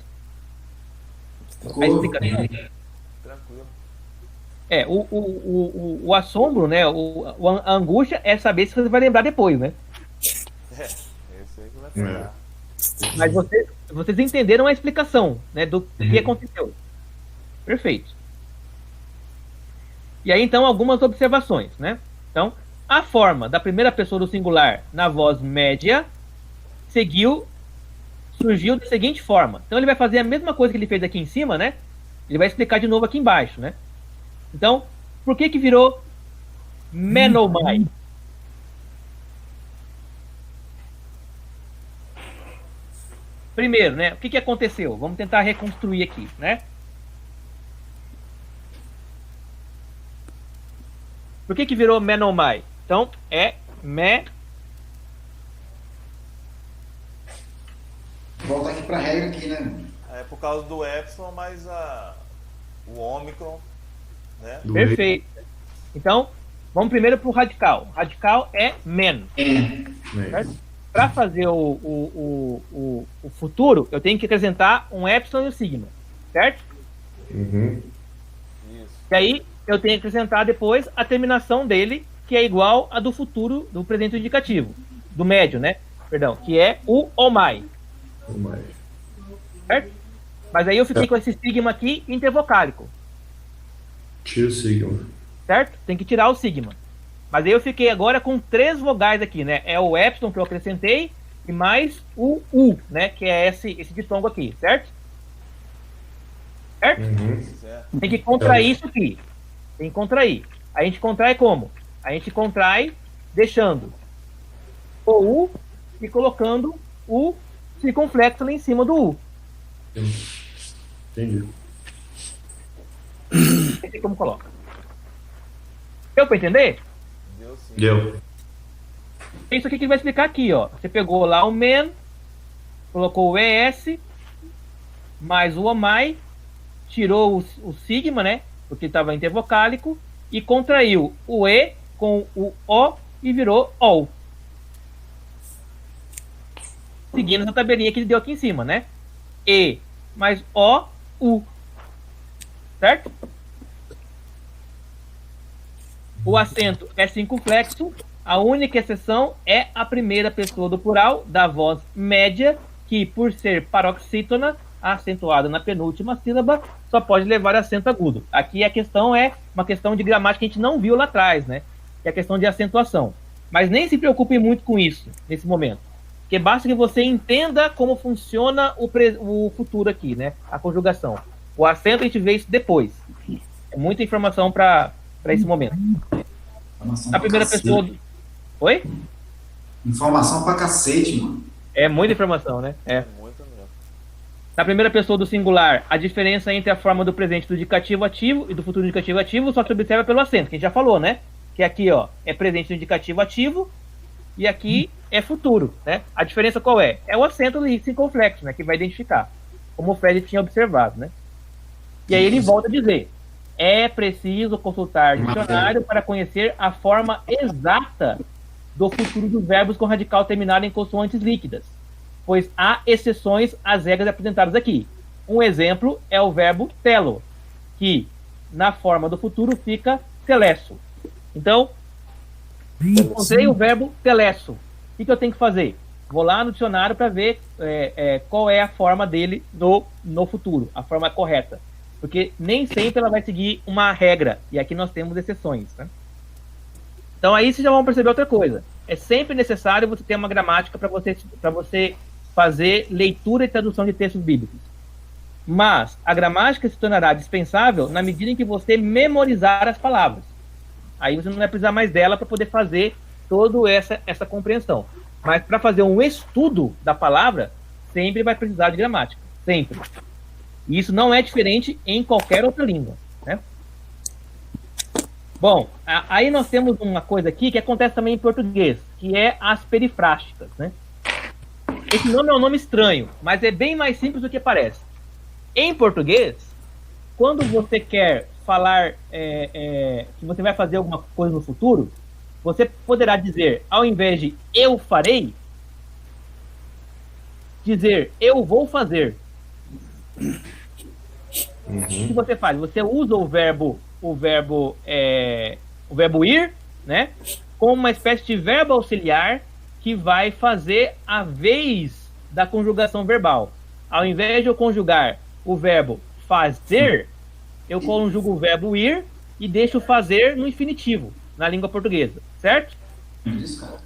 A explicação? Tranquilo. É, o assombro, né? A angústia é saber se você vai lembrar depois, né? Esse aí que vai pegar. Mas vocês entenderam a explicação, né, do que aconteceu. Perfeito. E aí, então, algumas observações, né? Então, a forma da primeira pessoa do singular na voz média surgiu da seguinte forma. Então, ele vai fazer a mesma coisa que ele fez aqui em cima, né? Ele vai explicar de novo aqui embaixo, né? Então, por que virou menomai? Primeiro, né? O que aconteceu? Vamos tentar reconstruir aqui, né? Por que virou menomai? Então, é Volta aqui pra regra aqui, né? É por causa do epsilon, mas o ômicron, né? Perfeito. Então, vamos primeiro para o radical. Radical é men. É. Certo? para fazer o futuro, eu tenho que acrescentar um epsilon e um sigma, certo? Uhum. Isso. E aí eu tenho que acrescentar depois a terminação dele, que é igual a do futuro do presente indicativo, do médio, né? Perdão, que é o omai, Mas, certo? Mas aí eu fiquei com esse sigma aqui intervocálico, tira o sigma. certo? Tem que tirar o sigma. Mas aí eu fiquei agora com 3 vogais aqui, né? É o epsilon que eu acrescentei e mais o u, né? Que é esse ditongo aqui, certo? Certo? Uhum. Certo. Tem que contrair isso aqui. Tem que contrair. A gente contrai como? A gente contrai deixando o U e colocando o circunflexo lá em cima do U. Entendi. Não sei como coloca. Deu pra entender? Deu sim. Deu. É isso aqui que ele vai explicar aqui, ó. Você pegou lá o men, colocou o ES, mais o omai, tirou o sigma, né? Porque estava intervocálico, e contraiu o E com o O e virou OL. Seguindo essa tabelinha que ele deu aqui em cima, né? E mais O, U. Certo? O acento é circunflexo. A única exceção é a primeira pessoa do plural da voz média, que por ser paroxítona, acentuada na penúltima sílaba, só pode levar acento agudo. Aqui a questão é uma questão de gramática que a gente não viu lá atrás, né? Que é a questão de acentuação. Mas nem se preocupe muito com isso nesse momento. Porque basta que você entenda como funciona o futuro aqui, né? A conjugação. O acento a gente vê isso depois. É muita informação para esse momento. Informação A pra primeira cacete. pessoa. Oi? Informação pra cacete, mano. É muita informação, né? É. Muito mesmo. Na primeira pessoa do singular, a diferença entre a forma do presente do indicativo ativo e do futuro indicativo ativo só se observa pelo acento, que a gente já falou, né? Que aqui, ó, é presente do indicativo ativo e aqui é futuro, né? A diferença qual é? É o acento ali, circunflexo, né? Que vai identificar, como o Fred tinha observado, né? E aí ele volta a dizer: é preciso consultar dicionário para conhecer a forma exata do futuro dos verbos com radical terminado em consoantes líquidas, pois há exceções às regras apresentadas aqui. Um exemplo é o verbo telo, que na forma do futuro fica telesso. Então, encontrei o verbo telesso. O que eu tenho que fazer? Vou lá no dicionário para ver qual é a forma dele no futuro, a forma correta. Porque nem sempre ela vai seguir uma regra, e aqui nós temos exceções, né? Então aí vocês já vão perceber outra coisa. É sempre necessário você ter uma gramática para você fazer leitura e tradução de textos bíblicos. Mas a gramática se tornará dispensável na medida em que você memorizar as palavras. Aí você não vai precisar mais dela para poder fazer toda essa compreensão. Mas para fazer um estudo da palavra, sempre vai precisar de gramática. Sempre. E isso não é diferente em qualquer outra língua, né? Bom, aí nós temos uma coisa aqui que acontece também em português, que é as perifrásticas, né? Esse nome é um nome estranho, mas é bem mais simples do que parece. Em português, quando você quer falar que você vai fazer alguma coisa no futuro, você poderá dizer, ao invés de eu farei, dizer eu vou fazer. O que você faz? Você usa o verbo ir, né, como uma espécie de verbo auxiliar que vai fazer a vez da conjugação verbal. Ao invés de eu conjugar o verbo fazer, eu conjugo o verbo ir e deixo fazer no infinitivo, na língua portuguesa, certo? Isso, cara.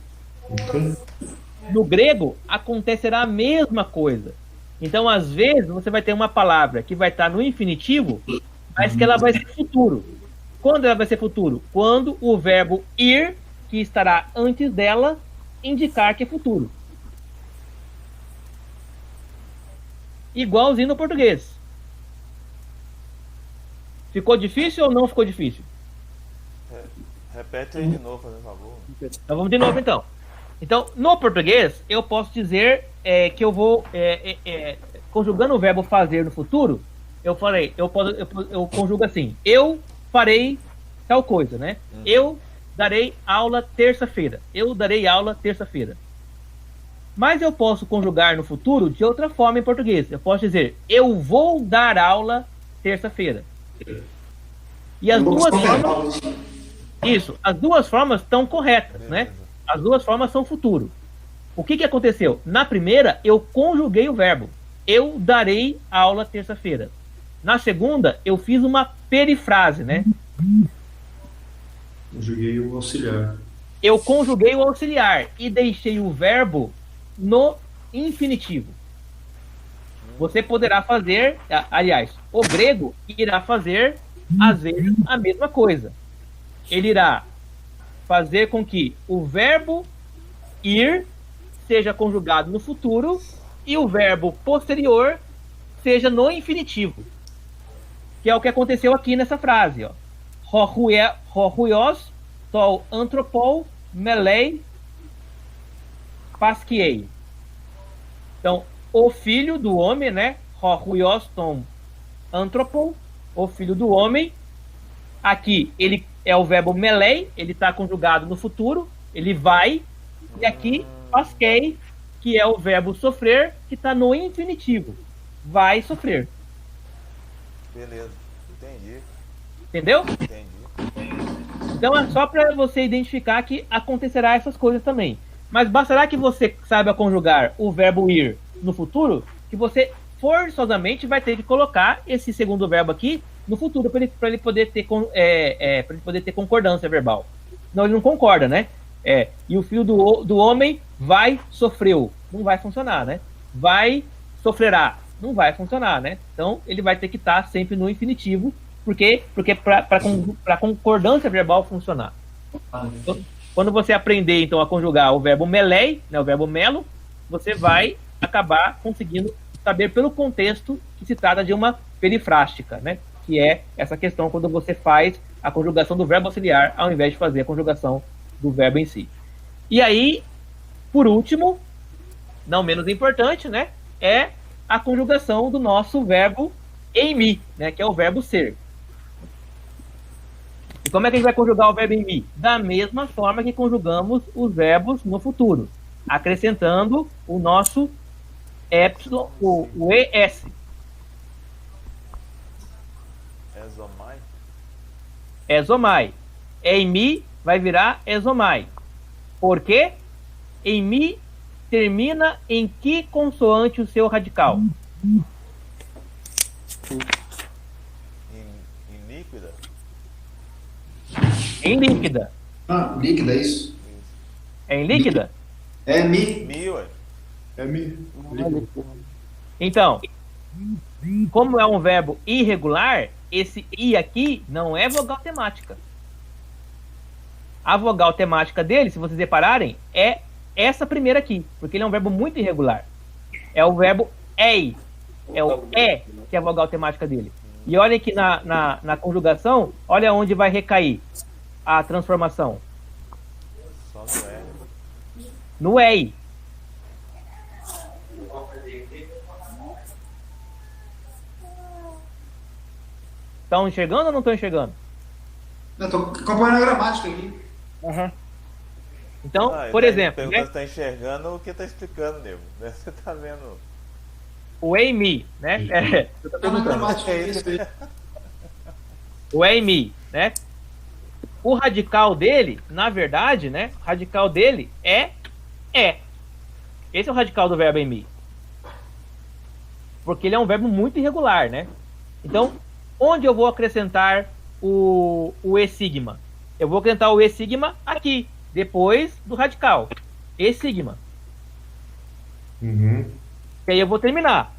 No grego, acontecerá a mesma coisa. Então, às vezes, você vai ter uma palavra que vai estar no infinitivo, mas que ela vai ser futuro. Quando ela vai ser futuro? Quando o verbo ir, que estará antes dela, indicar que é futuro. Igualzinho no português. Ficou difícil ou não ficou difícil? Repete aí de novo, por favor. Então vamos de novo, então. Então, no português, eu posso dizer que eu vou, conjugando o verbo fazer no futuro, eu conjugo assim: eu farei tal coisa, né? Eu darei aula terça-feira. Eu darei aula terça-feira. Mas eu posso conjugar no futuro de outra forma em português. Eu posso dizer, eu vou dar aula terça-feira. E as duas formas... Isso, as duas formas estão corretas, né? As duas formas são futuro. O que aconteceu? Na primeira, eu conjuguei o verbo. Eu darei aula terça-feira. Na segunda, eu fiz uma perifrase, né? Conjuguei o auxiliar. Eu conjuguei o auxiliar e deixei o verbo no infinitivo. Você poderá fazer, aliás, o grego irá fazer, às vezes, a mesma coisa. Ele irá fazer com que o verbo ir seja conjugado no futuro e o verbo posterior seja no infinitivo. Que é o que aconteceu aqui nessa frase, ó. Hohuios, tol antropou, melei, pasquiei. Então, o filho do homem, né? Hohuios tom antropou, o filho do homem. Aqui, ele é o verbo melei, ele está conjugado no futuro, ele vai. E aqui, pasquei, que é o verbo sofrer, que está no infinitivo. Vai sofrer. Beleza, entendi. Entendeu? Entendi. Então é só para você identificar que acontecerá essas coisas também. Mas bastará que você saiba conjugar o verbo ir no futuro, que você forçosamente vai ter que colocar esse segundo verbo aqui no futuro para ele poder ter concordância verbal. Senão ele não concorda, né? E o filho do homem vai sofreu. Não vai funcionar, né? Vai sofrerá. Não vai funcionar, né? Então ele vai ter que estar sempre no infinitivo, porque para concordância verbal funcionar. Então, quando você aprender então a conjugar o verbo melei, né, o verbo melo, você vai acabar conseguindo saber pelo contexto que se trata de uma perifrástica, né? Que é essa questão quando você faz a conjugação do verbo auxiliar ao invés de fazer a conjugação do verbo em si. E aí, por último, não menos importante, né, é a conjugação do nosso verbo em mi, né, que é o verbo ser. E como é que a gente vai conjugar o verbo em mi? Da mesma forma que conjugamos os verbos no futuro, acrescentando o nosso epsilon, o es. Exomai? Exomai. Em mi vai virar exomai. Por quê? Em mi termina em que consoante o seu radical? Em líquida? Em líquida. Ah, líquida, isso. É em líquida? É mi. Mi, ué. É mi. Então, como é um verbo irregular, esse i aqui não é vogal temática. A vogal temática dele, se vocês repararem, é essa primeira aqui, porque ele é um verbo muito irregular. É o verbo ei. É o é que é a vogal temática dele. E olhem que na conjugação, olha onde vai recair a transformação. Só no R. No ei. Estão enxergando ou não estão enxergando? Eu tô acompanhando a gramática aqui. Então, Ah, por exemplo, pergunta né, se tá enxergando o que tá explicando, nego. Você tá vendo? o ei mi, né? Eu tô Tá na perguntando. gramática isso aí. O ei mi, né? O radical dele, na verdade, né? O radical dele é. Esse é o radical do verbo em mi. Porque ele é um verbo muito irregular, né? Então, onde eu vou acrescentar o e sigma? Eu vou acrescentar o e sigma aqui, depois do radical. E sigma. Uhum. E aí eu vou terminar.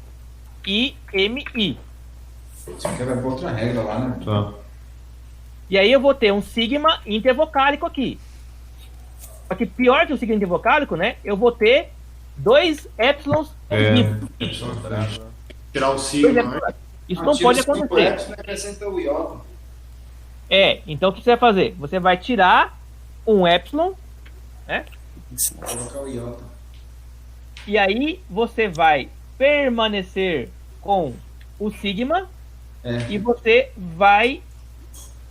I, M, I. Isso aqui vai pôr outra regra lá, né? Tá. E aí eu vou ter um sigma intervocálico aqui. Só que pior que o sigma intervocálico, né? Eu vou ter dois épsilons seguidos. Tirar o Dois sigma. épsilons. Isso não pode acontecer. Acrescenta o iota. Então o que você vai fazer? Você vai tirar um épsilon, né? Colocar o iota. E aí você vai permanecer com o sigma e você vai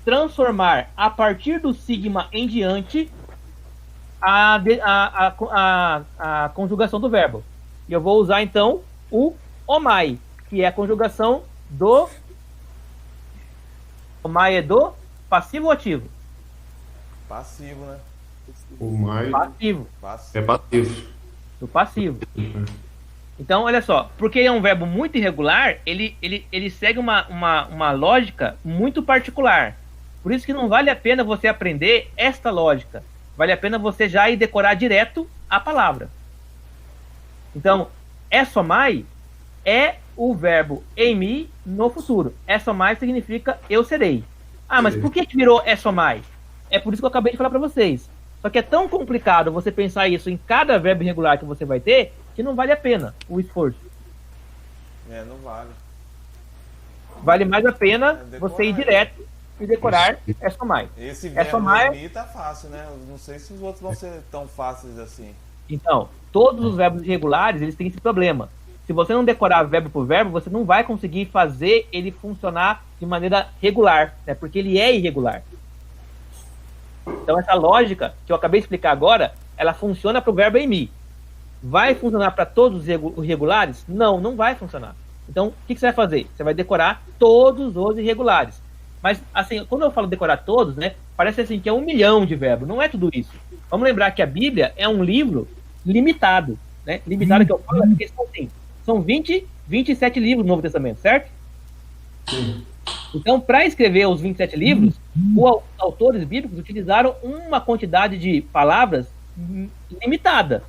transformar a partir do sigma em diante a conjugação do verbo. E eu vou usar, então, o omai, que é a conjugação do... Omai é do passivo ou ativo? Passivo, né? O mais Passivo. Passivo. é passivo. Do passivo. Então, olha só, porque é um verbo muito irregular, ele segue uma lógica muito particular. Por isso que não vale a pena você aprender esta lógica. Vale a pena você já ir decorar direto a palavra. Então, esomai é o verbo emi no futuro. Esomai significa eu serei. Ah, mas por que virou esomai? É por isso que eu acabei de falar para vocês. Só que é tão complicado você pensar isso em cada verbo irregular que você vai ter, que não vale a pena o esforço. Não vale. Vale mais a pena decorar, você ir direto e decorar esomai. Esse verbo Esomai... emi tá fácil, né? Eu não sei se os outros vão ser tão fáceis assim. Então, todos os verbos irregulares, eles têm esse problema. Se você não decorar verbo por verbo, você não vai conseguir fazer ele funcionar de maneira regular, né? Porque ele é irregular. Então, essa lógica que eu acabei de explicar agora, ela funciona para o verbo emi. Vai funcionar para todos os irregulares? Não, não vai funcionar. Então, o que você vai fazer? Você vai decorar todos os irregulares. Mas, assim, quando eu falo decorar todos, né, parece assim que é 1 milhão de verbos. Não é tudo isso. Vamos lembrar que a Bíblia é um livro limitado, né? Limitado que eu falo é porque são 27 livros do Novo Testamento, certo? Sim. Então, para escrever os 27 livros, os autores bíblicos utilizaram uma quantidade de palavras limitada.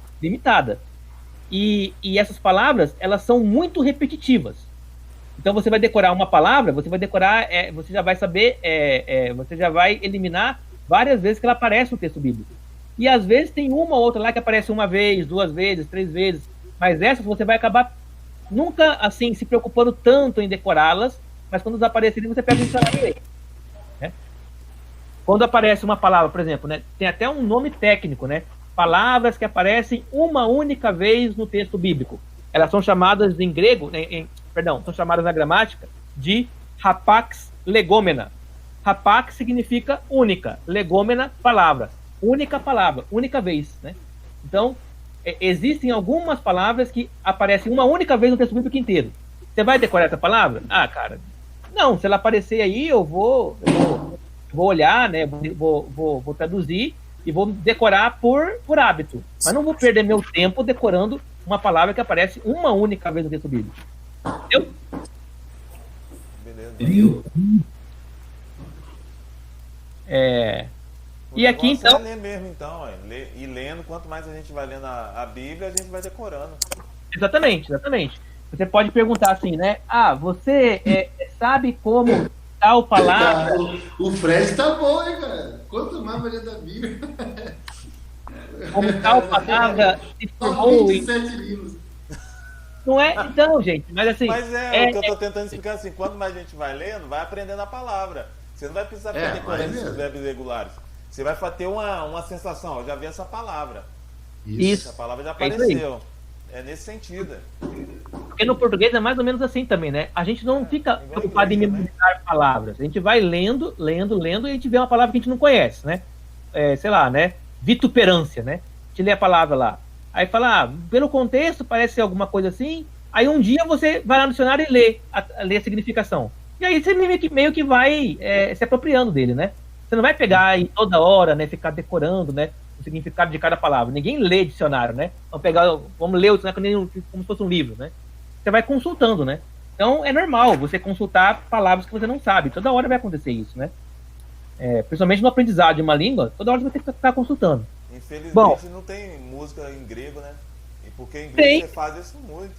E essas palavras, elas são muito repetitivas. Então, você vai decorar uma palavra, você vai decorar, você já vai saber, você já vai eliminar várias vezes que ela aparece no texto bíblico. E às vezes tem uma ou outra lá que aparece 1 vez, 2 vezes, 3 vezes, mas essas você vai acabar nunca, assim, se preocupando tanto em decorá-las, mas quando desaparecerem, você pega o dicionário, né? Quando aparece uma palavra, por exemplo, né, tem até um nome técnico, né? Palavras que aparecem uma única vez no texto bíblico. Elas são chamadas em grego, são chamadas na gramática de hapax legômena. Hapax significa única, legômena, palavra. Única palavra, única vez, né? Então, existem algumas palavras que aparecem uma única vez no texto bíblico inteiro. Você vai decorar essa palavra? Ah, cara, não, se ela aparecer aí, eu vou olhar, né? Vou traduzir e vou decorar por hábito. Mas não vou perder meu tempo decorando uma palavra que aparece uma única vez no texto bíblico. Entendeu? Beleza. E aqui, então... É ler mesmo, então. E lendo, quanto mais a gente vai lendo a Bíblia, a gente vai decorando. Exatamente. Você pode perguntar assim, né? Ah, você sabe como tal palavra... O Fred tá bom, hein, cara? Quanto mais vai ler da Bíblia. Como tal palavra se formou em... 27 livros. Não é? Então, gente, mas assim... Mas o que eu tô tentando explicar assim, quanto mais a gente vai lendo, vai aprendendo a palavra. Você não vai precisar ficar decorando esses verbos irregulares. Você vai ter uma sensação, eu já vi essa palavra. Isso. Essa palavra já apareceu. É nesse sentido. Porque no português é mais ou menos assim também, né? A gente não fica preocupado em memorizar palavras. A gente vai lendo, e a gente vê uma palavra que a gente não conhece, né? Sei lá, né? Vituperância, né? A gente lê a palavra lá. Aí fala, pelo contexto parece ser alguma coisa assim. Aí um dia você vai lá no dicionário e lê a significação. E aí você meio que vai se apropriando dele, né? Você não vai pegar aí toda hora, né? Ficar decorando, né? O significado de cada palavra. Ninguém lê dicionário, né? Vamos ler o dicionário como se fosse um livro, né? Você vai consultando, né? Então é normal você consultar palavras que você não sabe. Toda hora vai acontecer isso, né? Principalmente no aprendizado de uma língua, toda hora você vai ter que ficar consultando. Infelizmente não tem música em grego, né? Porque em grego você faz isso muito.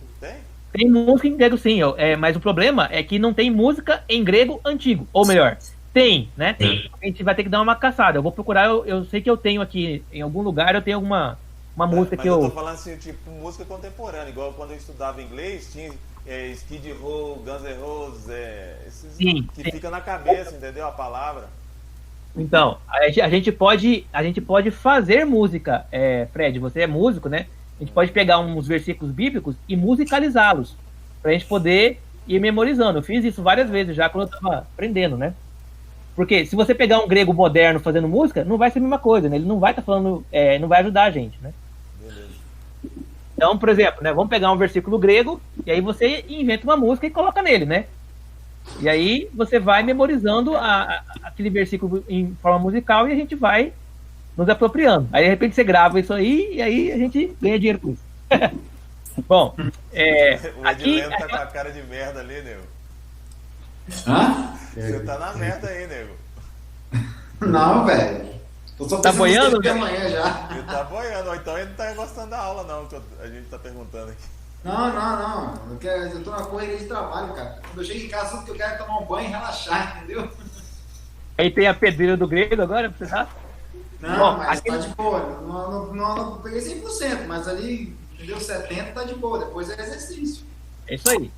Tem música em grego, sim. Mas o problema é que não tem música em grego antigo. Ou melhor, tem, né? A gente vai ter que dar uma caçada. Eu vou procurar, eu sei que eu tenho aqui, em algum lugar, eu tenho uma música que eu... Mas eu tô falando assim, tipo, música contemporânea. Igual quando eu estudava inglês, tinha Skid Row, Guns N' Roses, esses que fica na cabeça, entendeu? A palavra. Então, a gente pode fazer música, Fred, você é músico, né? A gente pode pegar uns versículos bíblicos e musicalizá-los, pra gente poder ir memorizando. Eu fiz isso várias vezes já quando eu estava aprendendo, né? Porque se você pegar um grego moderno fazendo música, não vai ser a mesma coisa, né? Ele não vai estar falando, não vai ajudar a gente, né? Beleza. Então, por exemplo, né, vamos pegar um versículo grego e aí você inventa uma música e coloca nele, né? E aí você vai memorizando aquele versículo em forma musical e a gente vai nos apropriando. Aí de repente você grava isso aí e aí a gente ganha dinheiro com isso. Bom, o Edileno tá com a cara de merda ali, nego. Hã? Você tá na merda aí, nego. Não, velho. Tô só Tá boiando, de amanhã já. Ele tá boiando, ou então ele não tá gostando da aula, não, que a gente tá perguntando aqui. Não. Eu tô na correria de trabalho, cara. Quando eu chego em casa, tudo que eu quero é tomar um banho e relaxar, entendeu? Aí tem a pedreira do grego agora, pra você tá? Não, Bom, mas aquele... tá de boa. Não peguei 100%, mas ali, entendeu? 70% tá de boa. Depois é exercício. É isso aí.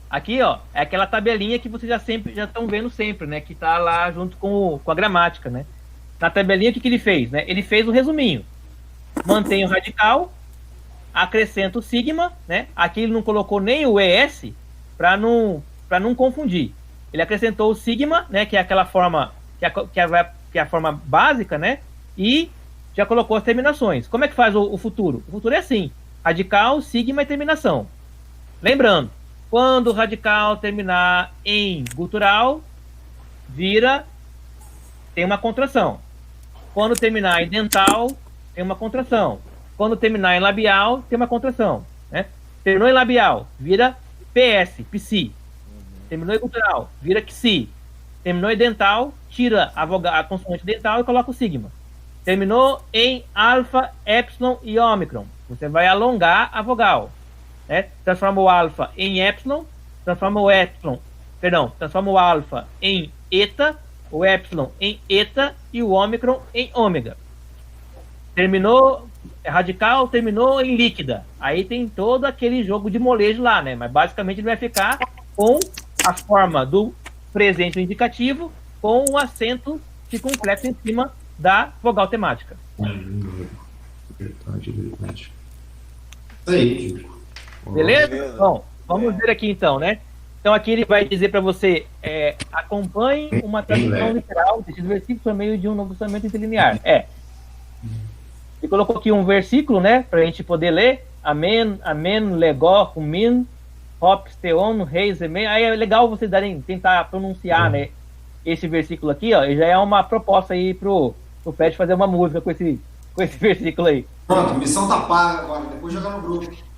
Aqui, ó, é aquela tabelinha que vocês já estão vendo sempre, né? Que tá lá junto com a gramática, né? Na tabelinha, o que ele fez, né? Ele fez o resuminho. Mantém o radical, acrescenta o sigma, né? Aqui ele não colocou nem o ES para não confundir. Ele acrescentou o sigma, né? Que é aquela forma que é a forma básica, né? E já colocou as terminações. Como é que faz o futuro? O futuro é assim: radical, sigma e terminação. Lembrando, quando o radical terminar em gutural, tem uma contração. Quando terminar em dental, tem uma contração. Quando terminar em labial, tem uma contração, né? Terminou em labial, vira PS, psi. Terminou em gutural, vira xi. Terminou em dental, tira a consoante dental e coloca o sigma. Terminou em alfa, epsilon e ômicron. Você vai alongar a vogal, né? Transforma o alfa em epsilon, transforma o alfa em eta, o epsilon em eta e o ômicron em ômega. Terminou radical, terminou em líquida. Aí tem todo aquele jogo de molejo lá, né? Mas basicamente ele vai ficar com a forma do presente indicativo com o acento circunflexo em cima da vogal temática. Verdade. Isso aí. Beleza? Bom, vamos ver aqui então, né? Então aqui ele vai dizer para você, acompanhe uma tradução literal desses versículos por meio de um novo testamento interlinear. Ele colocou aqui um versículo, né, para a gente poder ler. Amém, legó, min, hops, teon, reis, emen. Aí é legal vocês tentar pronunciar, né, esse versículo aqui, ó. E já é uma proposta aí pro Pet fazer uma música com esse versículo aí. Pronto, missão tá paga agora, depois jogar no grupo.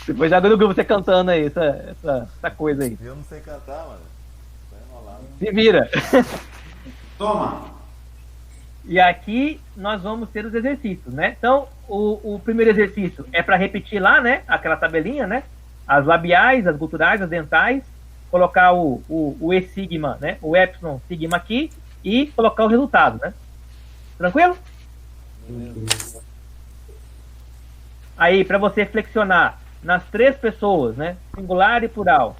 Depois joga no grupo você cantando aí, essa coisa aí. Eu não sei cantar, mano. Tá enrolado. Se vira. Toma. E aqui nós vamos ter os exercícios, né? Então, o primeiro exercício é para repetir lá, né? Aquela tabelinha, né? As labiais, as guturais, as dentais, colocar o E sigma, né? O epsilon sigma aqui e colocar o resultado, né? Tranquilo? Aí, para você flexionar nas 3 pessoas, né? Singular e plural,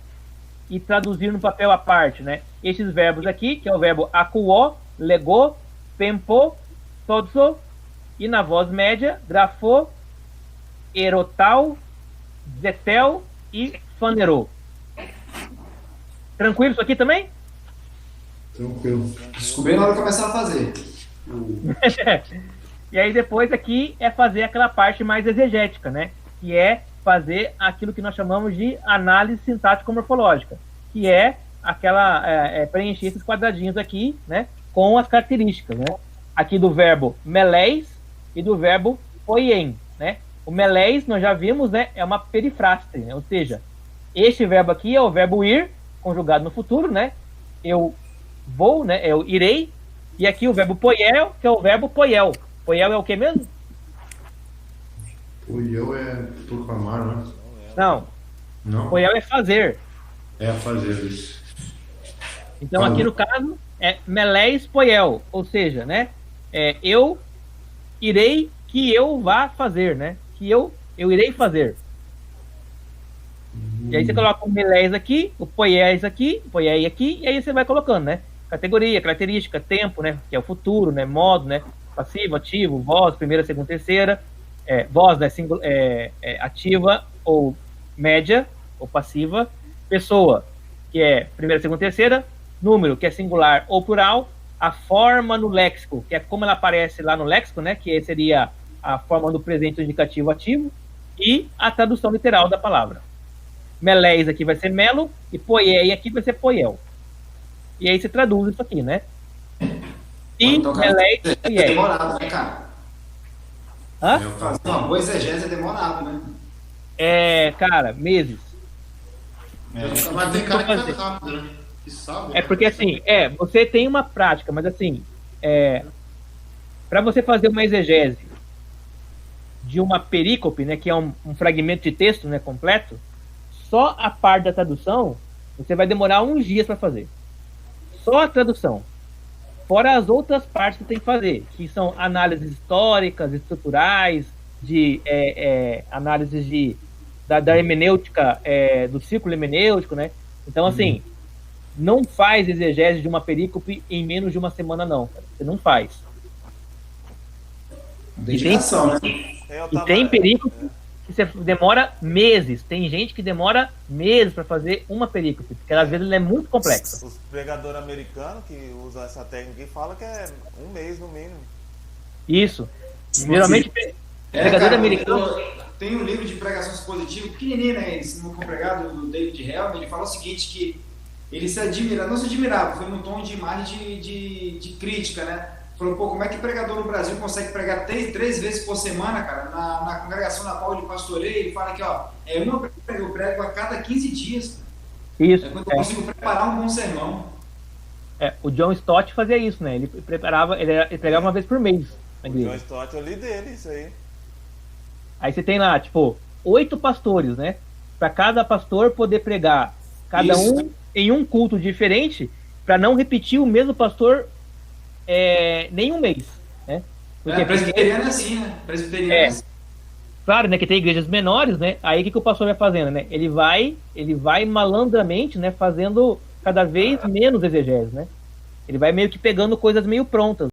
e traduzir no papel à parte, né? Esses verbos aqui, que é o verbo acuó, legó, pempo, todso, e na voz média, grafo, erotal, zetel e fanerô. Tranquilo isso aqui também? Tranquilo. Descobri na hora de começar a fazer. E aí depois aqui é fazer aquela parte mais exegética, né? Que é fazer aquilo que nós chamamos de análise sintático-morfológica, que é aquela preencher esses quadradinhos aqui, né? Com as características, né? Aqui do verbo melés e do verbo poien, né? O melés, nós já vimos, né? É uma perifráste, né? Ou seja, este verbo aqui é o verbo ir, conjugado no futuro, né? Eu vou, né? Eu irei. E aqui o verbo poiel, que é o verbo poiel. Poiel é o que mesmo? Poiel é proclamar, né? Não. Não? Poiel é fazer. É fazer isso. Então aqui no caso é melés poiel, ou seja, né? Eu irei que eu vá fazer, né? Que eu irei fazer. E aí você coloca o melés aqui, o poiés aqui, o poiei aqui, e aí você vai colocando, né? Categoria, característica, tempo, né? Que é o futuro, né? Modo, né? Passivo, ativo, voz, primeira, segunda, terceira. Voz, né? Ativa ou média ou passiva. Pessoa, que é primeira, segunda, terceira. Número, que é singular ou plural. a forma no léxico, que é como ela aparece lá no léxico, né? Que seria a forma do presente indicativo ativo, e a tradução literal da palavra. Meléis aqui vai ser melo, e poiei aqui vai ser poiel. E aí você traduz isso aqui, né? E então, cara, meléis é poiei. demorado, né, cara? Hã? Fazer uma boa exegese é demorado, né? Cara, meses. Mas tem cara que faz rápido, né? Que sabe, É porque assim, você tem uma prática, mas assim, para você fazer uma exegese de uma perícope, né, que é um fragmento de texto, né, completo, só a parte da tradução você vai demorar uns dias para fazer. Só a tradução. Fora as outras partes que tem que fazer, que são análises históricas, estruturais, de análises da hermenêutica, do círculo hermenêutico, né? Então, assim, não faz exegese de uma perícope em menos de uma semana, não. Cara. Você não faz. Dedicação, né? E tem perícope que você demora meses. Tem gente que demora meses para fazer uma perícope, porque às vezes ela é muito complexa. Os pregadores americanos que usam essa técnica e falam que é um mês no mínimo. Isso. Geralmente, pregador americano... Tem um livro de pregação expositiva, pequenininho, né? Ensinou com o pregado do David Helm. Ele fala o seguinte, que ele se admirava, não se admirava, foi num tom de imagem de crítica, né? Falou, pô, como é que pregador no Brasil consegue pregar três vezes por semana, cara? Na congregação na qual ele pastoreia, ele fala que, ó, eu prego a cada 15 dias. Isso. É quando eu consigo preparar um bom sermão. O John Stott fazia isso, né? Ele pregava uma vez por mês na igreja. O John Stott, eu li dele, isso aí. Aí você tem lá, tipo, 8 pastores, né? Para cada pastor poder pregar, cada um em um culto diferente, para não repetir o mesmo pastor nem um mês, né? Porque presbiteriano é assim, né? Presbiteriano é assim. Claro, né, que tem igrejas menores, né? Aí o que o pastor vai fazendo, né? Ele vai malandramente, né, fazendo cada vez menos exegeses, né? Ele vai meio que pegando coisas meio prontas.